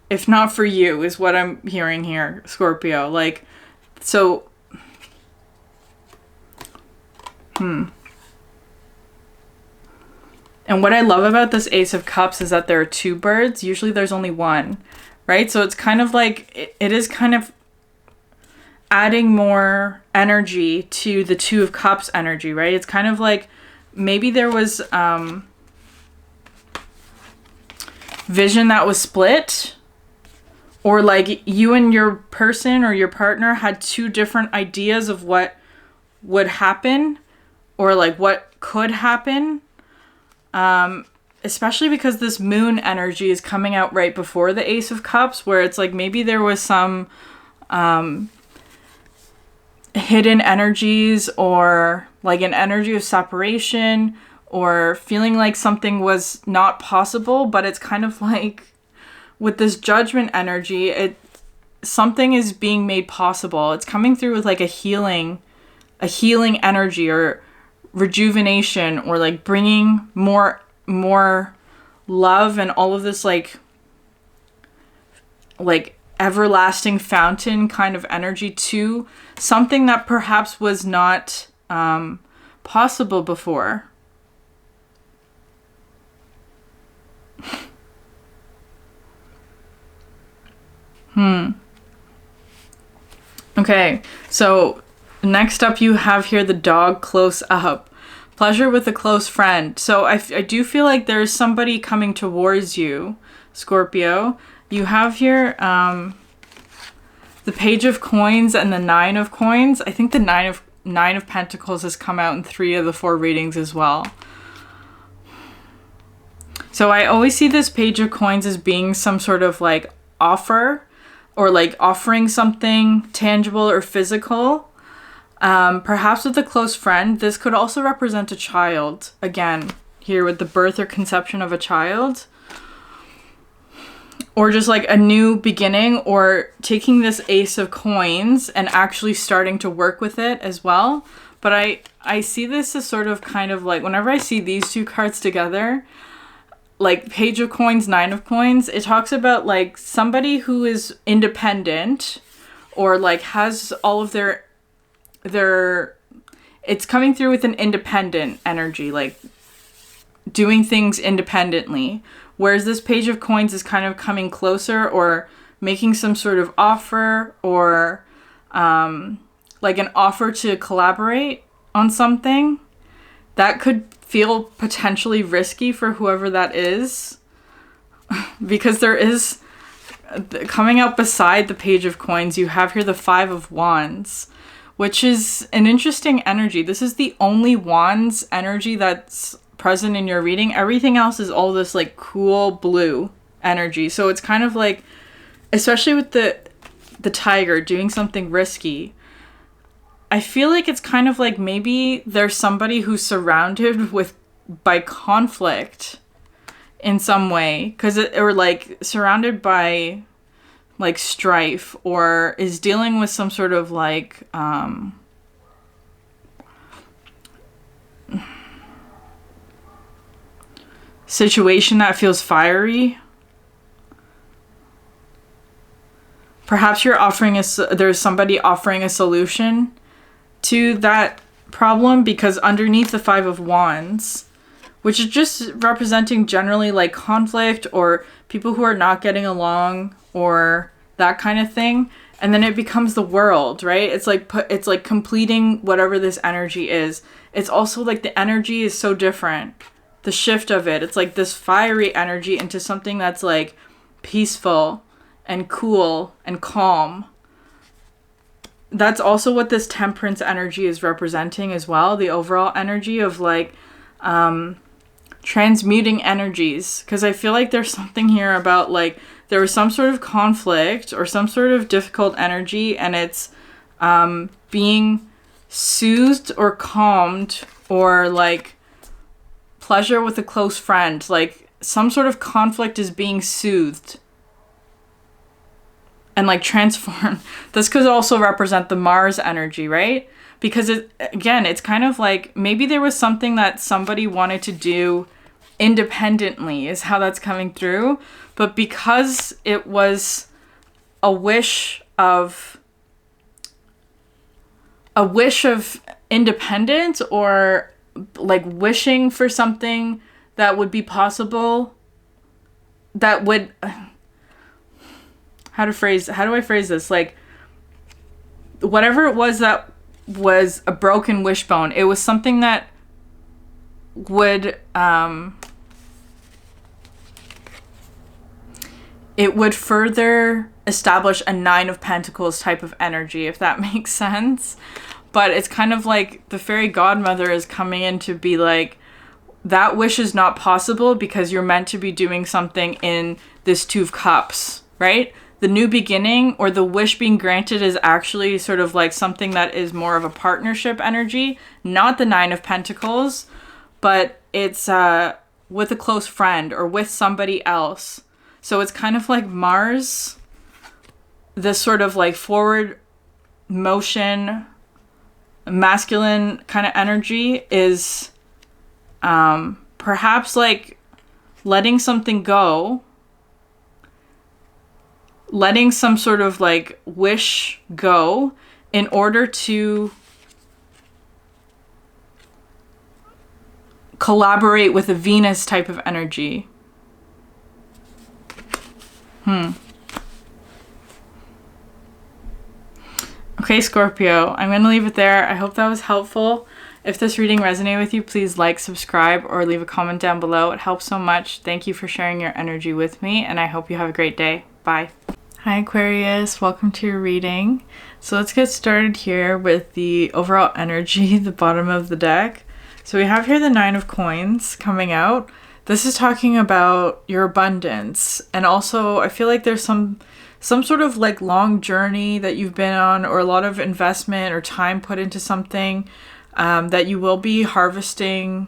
if not for you, is what I'm hearing here, Scorpio. Like, so, And what I love about this Ace of Cups is that there are 2 birds. Usually there's only 1, right? So it's kind of like, it is kind of adding more energy to the 2 of Cups energy, right? It's kind of like maybe there was vision that was split, or like you and your person or your partner had 2 different ideas of what would happen or like what could happen. Especially because this moon energy is coming out right before the Ace of Cups, where it's like maybe there was some hidden energies or like an energy of separation or feeling like something was not possible, but it's kind of like with this Judgment energy, something is being made possible. It's coming through with like a healing energy or rejuvenation, or like bringing more love and all of this like everlasting fountain kind of energy to something that perhaps was not possible before. Okay, so next up you have here the dog close up. Pleasure with a close friend. So I do feel like there's somebody coming towards you, Scorpio. You have here the Page of Coins and the Nine of Coins. I think the Nine of Pentacles has come out in 3 of the 4 readings as well. So I always see this Page of Coins as being some sort of like offer, or like offering something tangible or physical. Perhaps with a close friend. This could also represent a child. Again, here with the birth or conception of a child. Or just like a new beginning, or taking this Ace of Coins and actually starting to work with it as well. But I see this as sort of kind of like, whenever I see these 2 cards together, like Page of Coins, Nine of Coins, it talks about like somebody who is independent, or like has all of their it's coming through with an independent energy, like doing things independently. Whereas this Page of Coins is kind of coming closer, or making some sort of offer, or like an offer to collaborate on something. That could feel potentially risky for whoever that is. Because there is, coming out beside the Page of Coins, you have here the 5 of Wands, which is an interesting energy. This is the only Wands energy that's present in your reading. Everything else is all this like cool blue energy. So it's kind of like, especially with the tiger doing something risky, I feel like it's kind of like maybe there's somebody who's surrounded by conflict in some way, or like surrounded by like strife, or is dealing with some sort of like situation that feels fiery. Perhaps there's somebody offering a solution to that problem, because underneath the 5 of Wands, which is just representing generally like conflict or people who are not getting along or that kind of thing, and then it becomes the World, right? It's like completing whatever this energy is. It's also like the energy is so different. The shift of it, it's like this fiery energy into something that's like peaceful and cool and calm. That's also what this Temperance energy is representing as well. The overall energy of like transmuting energies. Because I feel like there's something here about like there was some sort of conflict or some sort of difficult energy, and it's being soothed or calmed, or like pleasure with a close friend. Like some sort of conflict is being soothed and like transformed. This could also represent the Mars energy, right? Because it's kind of like maybe there was something that somebody wanted to do independently, is how that's coming through. But because it was a wish of independence, or like wishing for something that would be possible, that would, how do I phrase this? Like whatever it was that was a broken wishbone, it was something that would it would further establish a 9 of Pentacles type of energy, if that makes sense. But it's kind of like the fairy godmother is coming in to be like, that wish is not possible because you're meant to be doing something in this 2 of Cups, right? The new beginning, or the wish being granted, is actually sort of like something that is more of a partnership energy, not the 9 of Pentacles, but it's with a close friend or with somebody else. So it's kind of like Mars, this sort of like forward motion, masculine kind of energy, is perhaps like letting something go, letting some sort of like wish go in order to collaborate with a Venus type of energy. Okay, Scorpio, I'm going to leave it there. I hope that was helpful. If this reading resonated with you, please like, subscribe, or leave a comment down below. It helps so much. Thank you for sharing your energy with me, and I hope you have a great day. Bye. Hi, Aquarius. Welcome to your reading. So let's get started here with the overall energy, the bottom of the deck. So we have here the 9 of Coins coming out. This is talking about your abundance, and also I feel like there's some sort of like long journey that you've been on, or a lot of investment or time put into something that you will be harvesting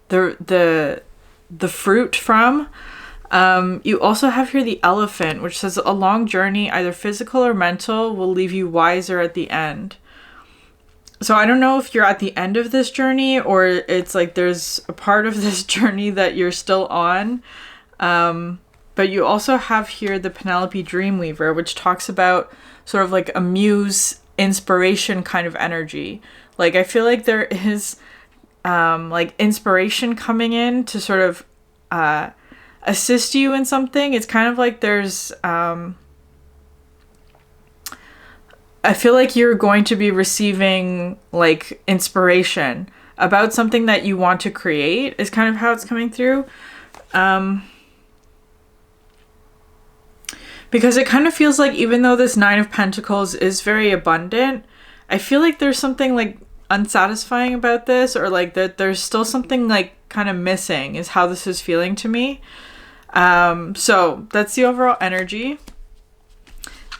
the fruit from. You also have here the Elephant, which says a long journey, either physical or mental, will leave you wiser at the end. So I don't know if you're at the end of this journey, or it's like there's a part of this journey that you're still on. But you also have here the Penelope Dreamweaver, which talks about sort of like a muse inspiration kind of energy. Like, I feel like there is like inspiration coming in to sort of assist you in something. It's kind of like there's I feel like you're going to be receiving like inspiration about something that you want to create, is kind of how it's coming through. Because it kind of feels like, even though this 9 of Pentacles is very abundant, I feel like there's something like unsatisfying about this, or like that there's still something like kind of missing, is how this is feeling to me. So that's the overall energy.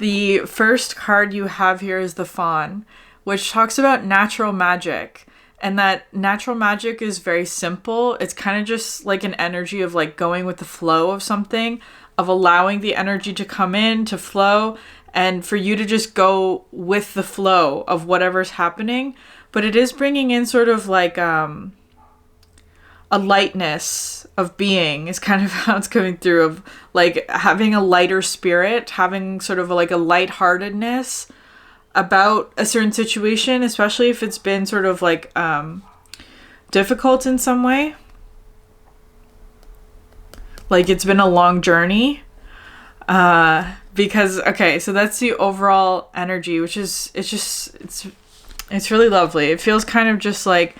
The first card you have here is the Fawn, which talks about natural magic, and that natural magic is very simple. It's kind of just like an energy of like going with the flow of something, of allowing the energy to come in, to flow, and for you to just go with the flow of whatever's happening. But it is bringing in sort of like a lightness of being, is kind of how it's coming through, of like having a lighter spirit, having sort of like a lightheartedness about a certain situation, especially if it's been sort of like difficult in some way. Like it's been a long journey. Because, okay, so that's the overall energy, which is, it's really lovely. It feels kind of just like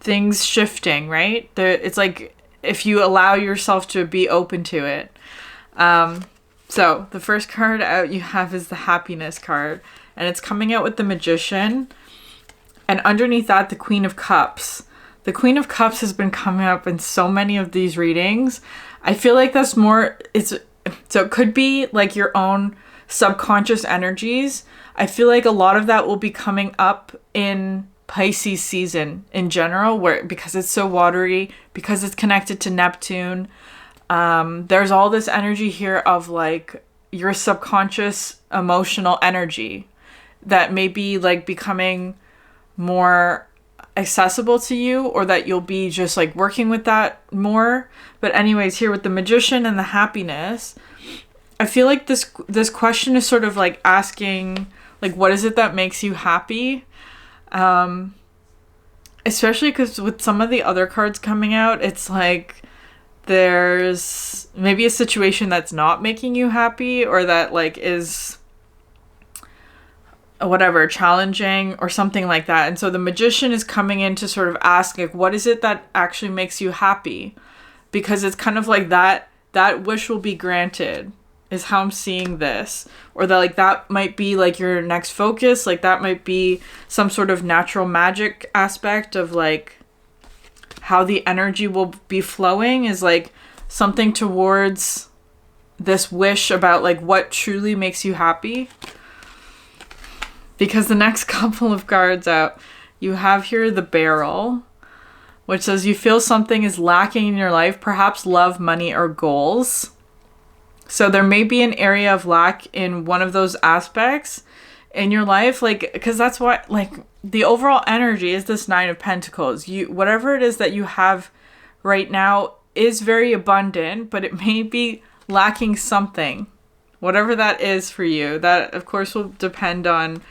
things shifting, right? It's like if you allow yourself to be open to it. So the first card out you have is the Happiness card, and it's coming out with the Magician, and underneath that the Queen of Cups. The Queen of Cups has been coming up in so many of these readings. I feel like that's more, so it could be like your own subconscious energies. I feel like a lot of that will be coming up in Pisces season in general, because it's so watery, because it's connected to Neptune. There's all this energy here of like your subconscious emotional energy that may be like becoming more accessible to you, or that you'll be just like working with that more. But anyways, here with the Magician and the Happiness, I feel like this question is sort of like asking, like, what is it that makes you happy? Especially because with some of the other cards coming out, it's like there's maybe a situation that's not making you happy, or that like is whatever, challenging or something like that. And so the Magician is coming in to sort of ask, like, what is it that actually makes you happy? Because it's kind of like that wish will be granted, is how I'm seeing this. Or that like that might be like your next focus, like that might be some sort of natural magic aspect of like how the energy will be flowing, is like something towards this wish about like what truly makes you happy. Because the next couple of cards out, you have here the Barrel, which says you feel something is lacking in your life, perhaps love, money, or goals. So there may be an area of lack in one of those aspects in your life, like, because that's what, like, the overall energy is this 9 of Pentacles. Whatever it is that you have right now is very abundant, but it may be lacking something, whatever that is for you. That of course will depend on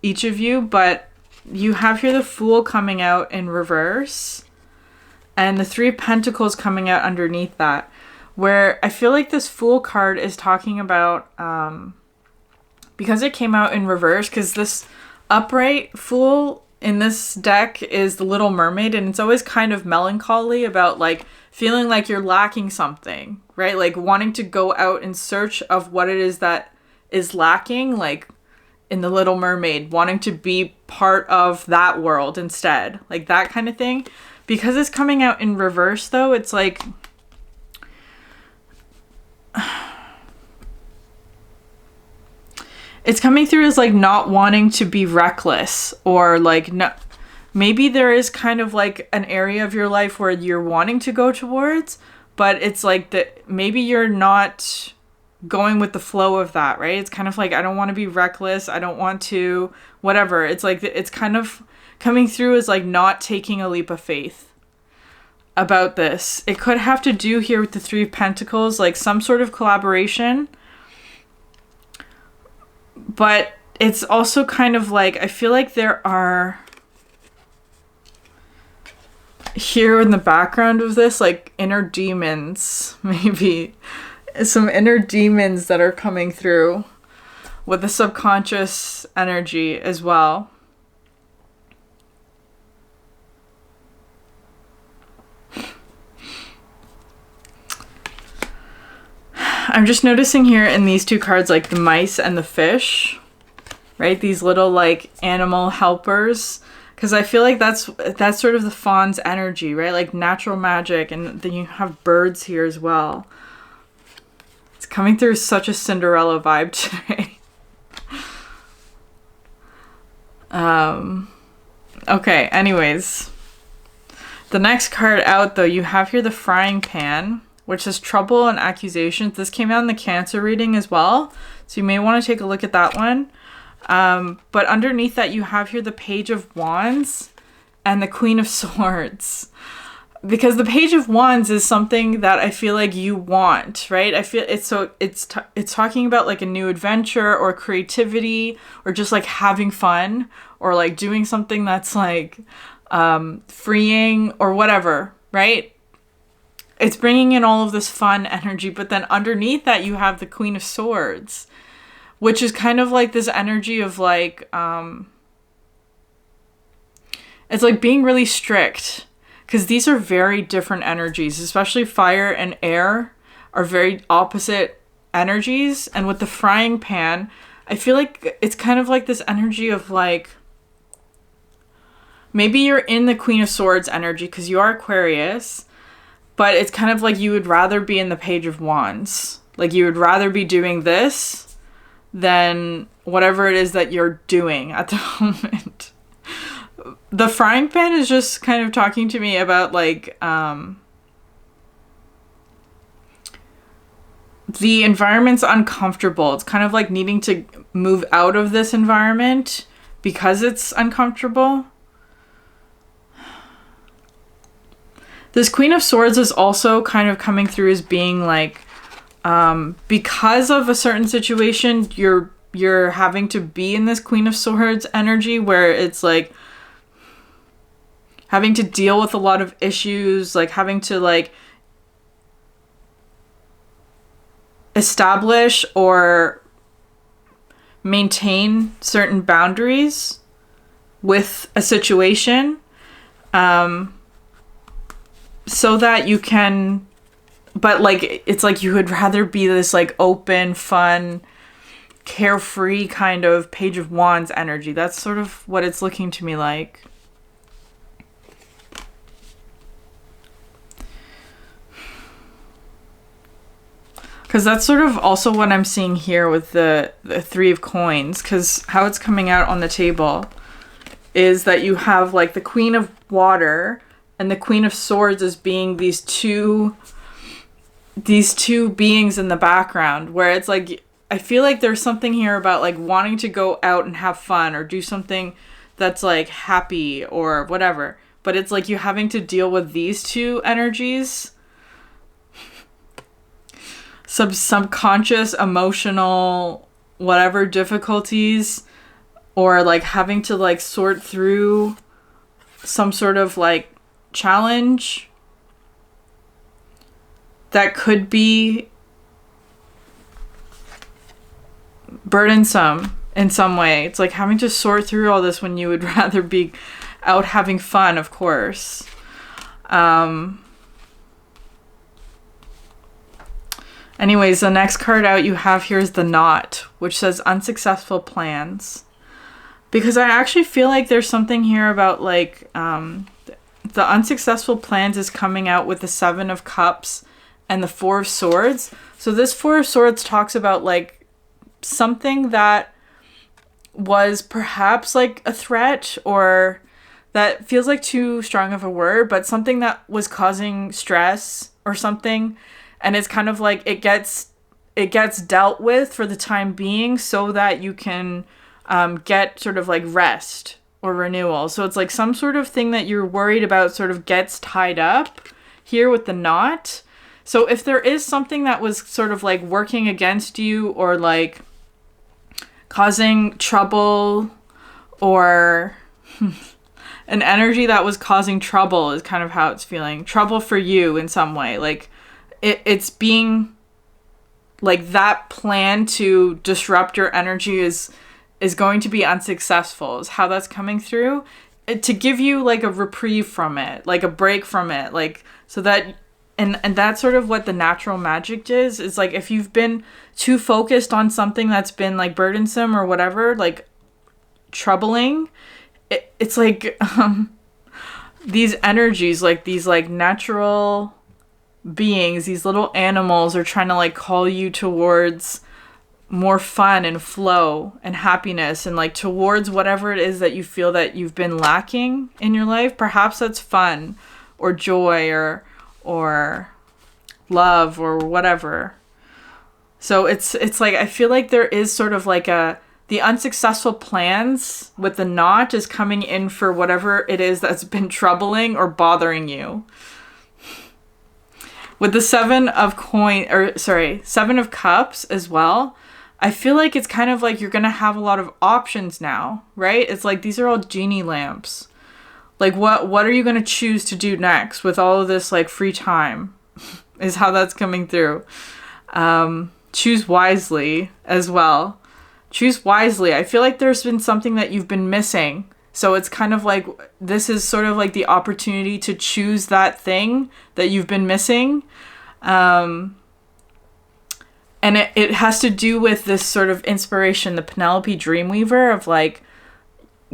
each of you, but you have here the Fool coming out in reverse, and the 3 of Pentacles coming out underneath that, where I feel like this Fool card is talking about because it came out in reverse, because this upright Fool in this deck is the Little Mermaid, and it's always kind of melancholy about like feeling like you're lacking something, right? Like wanting to go out in search of what it is that is lacking, like in the Little Mermaid, wanting to be part of that world instead, like that kind of thing. Because it's coming out in reverse though, it's like it's coming through as like not wanting to be reckless, or like no, maybe there is kind of like an area of your life where you're wanting to go towards, but it's like that maybe you're not going with the flow of that, right? It's kind of like, I don't want to be reckless, I don't want to whatever. It's like it's kind of coming through as like not taking a leap of faith about this. It could have to do here with the Three of Pentacles, like some sort of collaboration. But it's also kind of like, I feel like there are here in the background of this, like inner demons, maybe some inner demons that are coming through with the subconscious energy as well. I'm just noticing here in these two cards, like the mice and the fish, right? These little like animal helpers. Because I feel like that's sort of the fawn's energy, right? Like natural magic. And then you have birds here as well. It's coming through such a Cinderella vibe today. Okay, anyways. The next card out though, you have here the Frying Pan, which is trouble and accusations. This came out in the Cancer reading as well, so you may want to take a look at that one. But underneath that, you have here the Page of Wands and the Queen of Swords. Because the Page of Wands is something that I feel like you want, right? I feel it's talking about like a new adventure or creativity, or just like having fun, or like doing something that's like freeing or whatever, right? It's bringing in all of this fun energy, but then underneath that you have the Queen of Swords, which is kind of like this energy of like, it's like being really strict, because these are very different energies, especially fire and air are very opposite energies. And with the Frying Pan, I feel like it's kind of like this energy of like, maybe you're in the Queen of Swords energy because you are Aquarius, but it's kind of like you would rather be in the Page of Wands. Like you would rather be doing this than whatever it is that you're doing at the moment. The Frying Pan is just kind of talking to me about like the environment's uncomfortable. It's kind of like needing to move out of this environment because it's uncomfortable. This Queen of Swords is also kind of coming through as being like, because of a certain situation, you're having to be in this Queen of Swords energy where it's like having to deal with a lot of issues, like having to like establish or maintain certain boundaries with a situation. So that you can, but like, it's like you would rather be this like open, fun, carefree kind of Page of Wands energy. That's sort of what it's looking to me like. Because that's sort of also what I'm seeing here with the Three of Coins. Because how it's coming out on the table is that you have like the Queen of Water and the Queen of Swords as being these two beings in the background, where it's like, I feel like there's something here about like wanting to go out and have fun or do something that's like happy or whatever. But it's like you having to deal with these two energies. Some subconscious, emotional, whatever difficulties, or like having to like sort through some sort of like challenge that could be burdensome in some way. It's like having to sort through all this when you would rather be out having fun, of course. Anyways, the next card out you have here is the Knot, which says unsuccessful plans. Because I actually feel like there's something here about like the unsuccessful plans is coming out with the 7 of Cups and the 4 of Swords. So this 4 of Swords talks about like something that was perhaps like a threat, or that feels like too strong of a word, but something that was causing stress or something. And it's kind of like it gets dealt with for the time being so that you can get sort of like rest or renewal. So it's like some sort of thing that you're worried about sort of gets tied up here with the Knot. So if there is something that was sort of like working against you or like causing trouble, or an energy that was causing trouble is kind of how it's feeling. Trouble for you in some way. Like it's being like that plan to disrupt your energy is going to be unsuccessful, is how that's coming through. To give you like a reprieve from it, like a break from it, like so that and that's sort of what the natural magic is like if you've been too focused on something that's been like burdensome or whatever, like troubling, it's like these energies, like these like natural beings, these little animals are trying to like call you towards more fun and flow and happiness, and like towards whatever it is that you feel that you've been lacking in your life. Perhaps that's fun or joy or love or whatever. So it's like I feel like there is sort of like the unsuccessful plans with the Knot is coming in for whatever it is that's been troubling or bothering you. With the 7 of Cups as well, I feel like it's kind of like you're going to have a lot of options now, right? It's like these are all genie lamps. Like what are you going to choose to do next with all of this like free time is how that's coming through. Choose wisely as well. Choose wisely. I feel like there's been something that you've been missing. So it's kind of like this is sort of like the opportunity to choose that thing that you've been missing. And it has to do with this sort of inspiration, the Penelope Dreamweaver, of like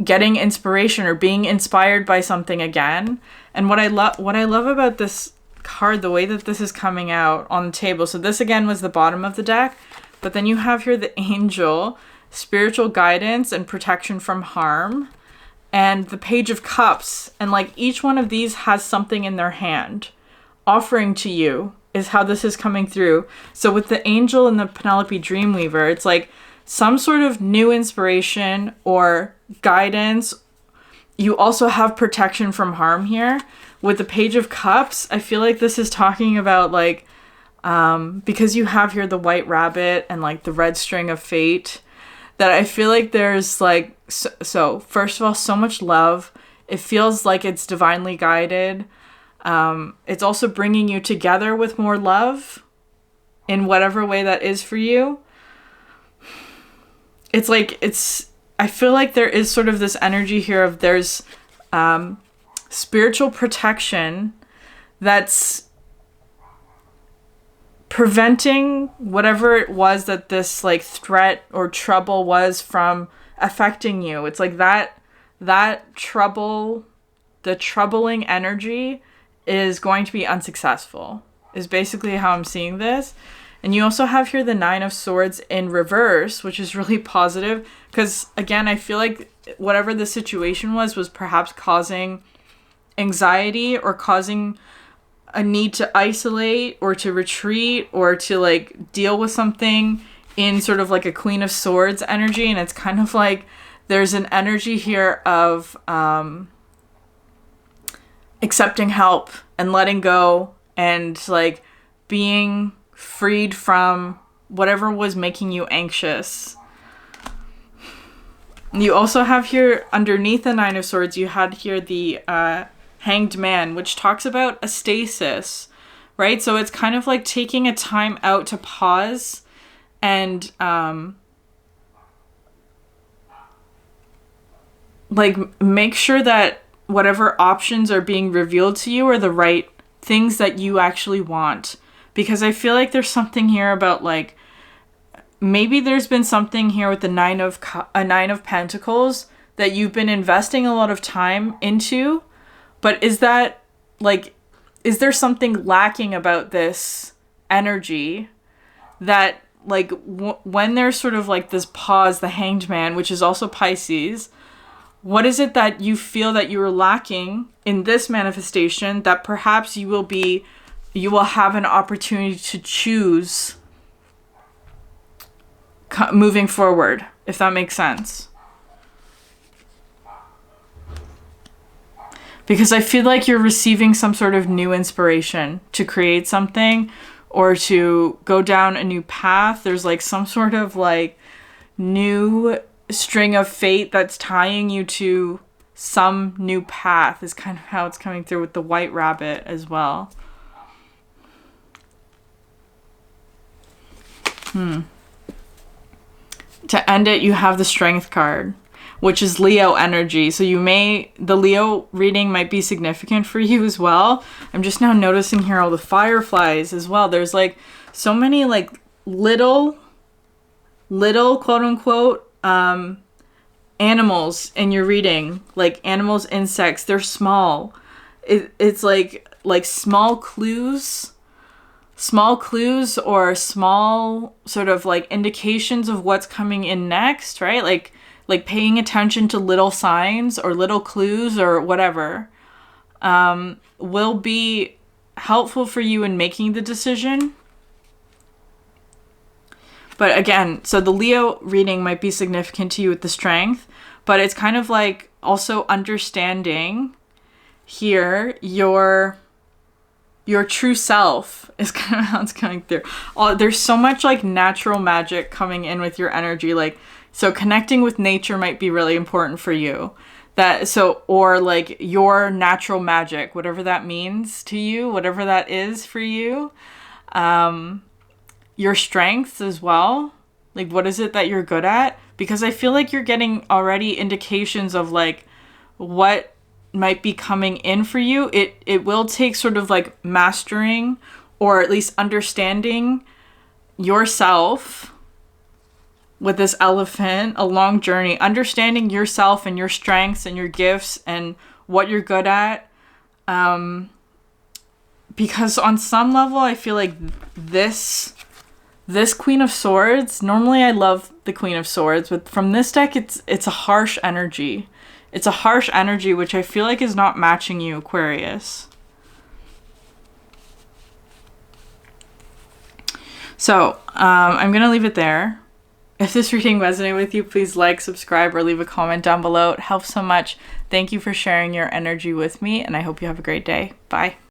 getting inspiration or being inspired by something again. And what I love about this card, the way that this is coming out on the table. So this again was the bottom of the deck, but then you have here the Angel, spiritual guidance and protection from harm, and the Page of Cups. And like each one of these has something in their hand offering to you is how this is coming through. So with the Angel and the Penelope Dreamweaver, it's like some sort of new inspiration or guidance. You also have protection from harm here. With the Page of Cups, I feel like this is talking about like, because you have here the White Rabbit and like the red string of fate, that I feel like there's like, so first of all, so much love. It feels like it's divinely guided. It's also bringing you together with more love in whatever way that is for you. It's like, I feel like there is sort of this energy here of there's spiritual protection that's preventing whatever it was that this like threat or trouble was from affecting you. It's like that trouble, the troubling energy is going to be unsuccessful, is basically how I'm seeing this. And you also have here the 9 of Swords in reverse, which is really positive. Because, again, I feel like whatever the situation was perhaps causing anxiety or causing a need to isolate or to retreat or to, like, deal with something in sort of like a Queen of Swords energy. And it's kind of like there's an energy here of accepting help and letting go and, like, being freed from whatever was making you anxious. You also have here underneath the 9 of Swords, you had here the Hanged Man, which talks about a stasis, right? So it's kind of like taking a time out to pause and like, make sure that whatever options are being revealed to you are the right things that you actually want. Because I feel like there's something here about, like, maybe there's been something here with the Nine of Pentacles that you've been investing a lot of time into. But is that, like, is there something lacking about this energy that, like, when there's sort of like this pause, the Hanged Man, which is also Pisces, what is it that you feel that you are lacking in this manifestation that perhaps you will have an opportunity to choose moving forward, if that makes sense? Because I feel like you're receiving some sort of new inspiration to create something or to go down a new path. There's like some sort of like new string of fate that's tying you to some new path, is kind of how it's coming through with the White Rabbit as well. To end it, you have the Strength card, which is Leo energy. So the Leo reading might be significant for you as well. I'm just now noticing here all the fireflies as well. There's like so many like little quote unquote animals in your reading, like animals, insects. They're small. It's like small clues or small sort of like indications of what's coming in next, right? Like paying attention to little signs or little clues or whatever will be helpful for you in making the decision. But again, so the Leo reading might be significant to you with the Strength, but it's kind of like also understanding here your true self is kind of how it's coming through. There's so much like natural magic coming in with your energy. Like, so connecting with nature might be really important for you. Or like your natural magic, whatever that means to you, whatever that is for you. Your strengths as well. Like, what is it that you're good at? Because I feel like you're getting already indications of like what might be coming in for you. It will take sort of like mastering or at least understanding yourself with this elephant, a long journey, understanding yourself and your strengths and your gifts and what you're good at. Because on some level, I feel like this Queen of Swords, normally I love the Queen of Swords, but from this deck, it's a harsh energy. It's a harsh energy, which I feel like is not matching you, Aquarius. So, I'm going to leave it there. If this reading resonated with you, please like, subscribe, or leave a comment down below. It helps so much. Thank you for sharing your energy with me, and I hope you have a great day. Bye.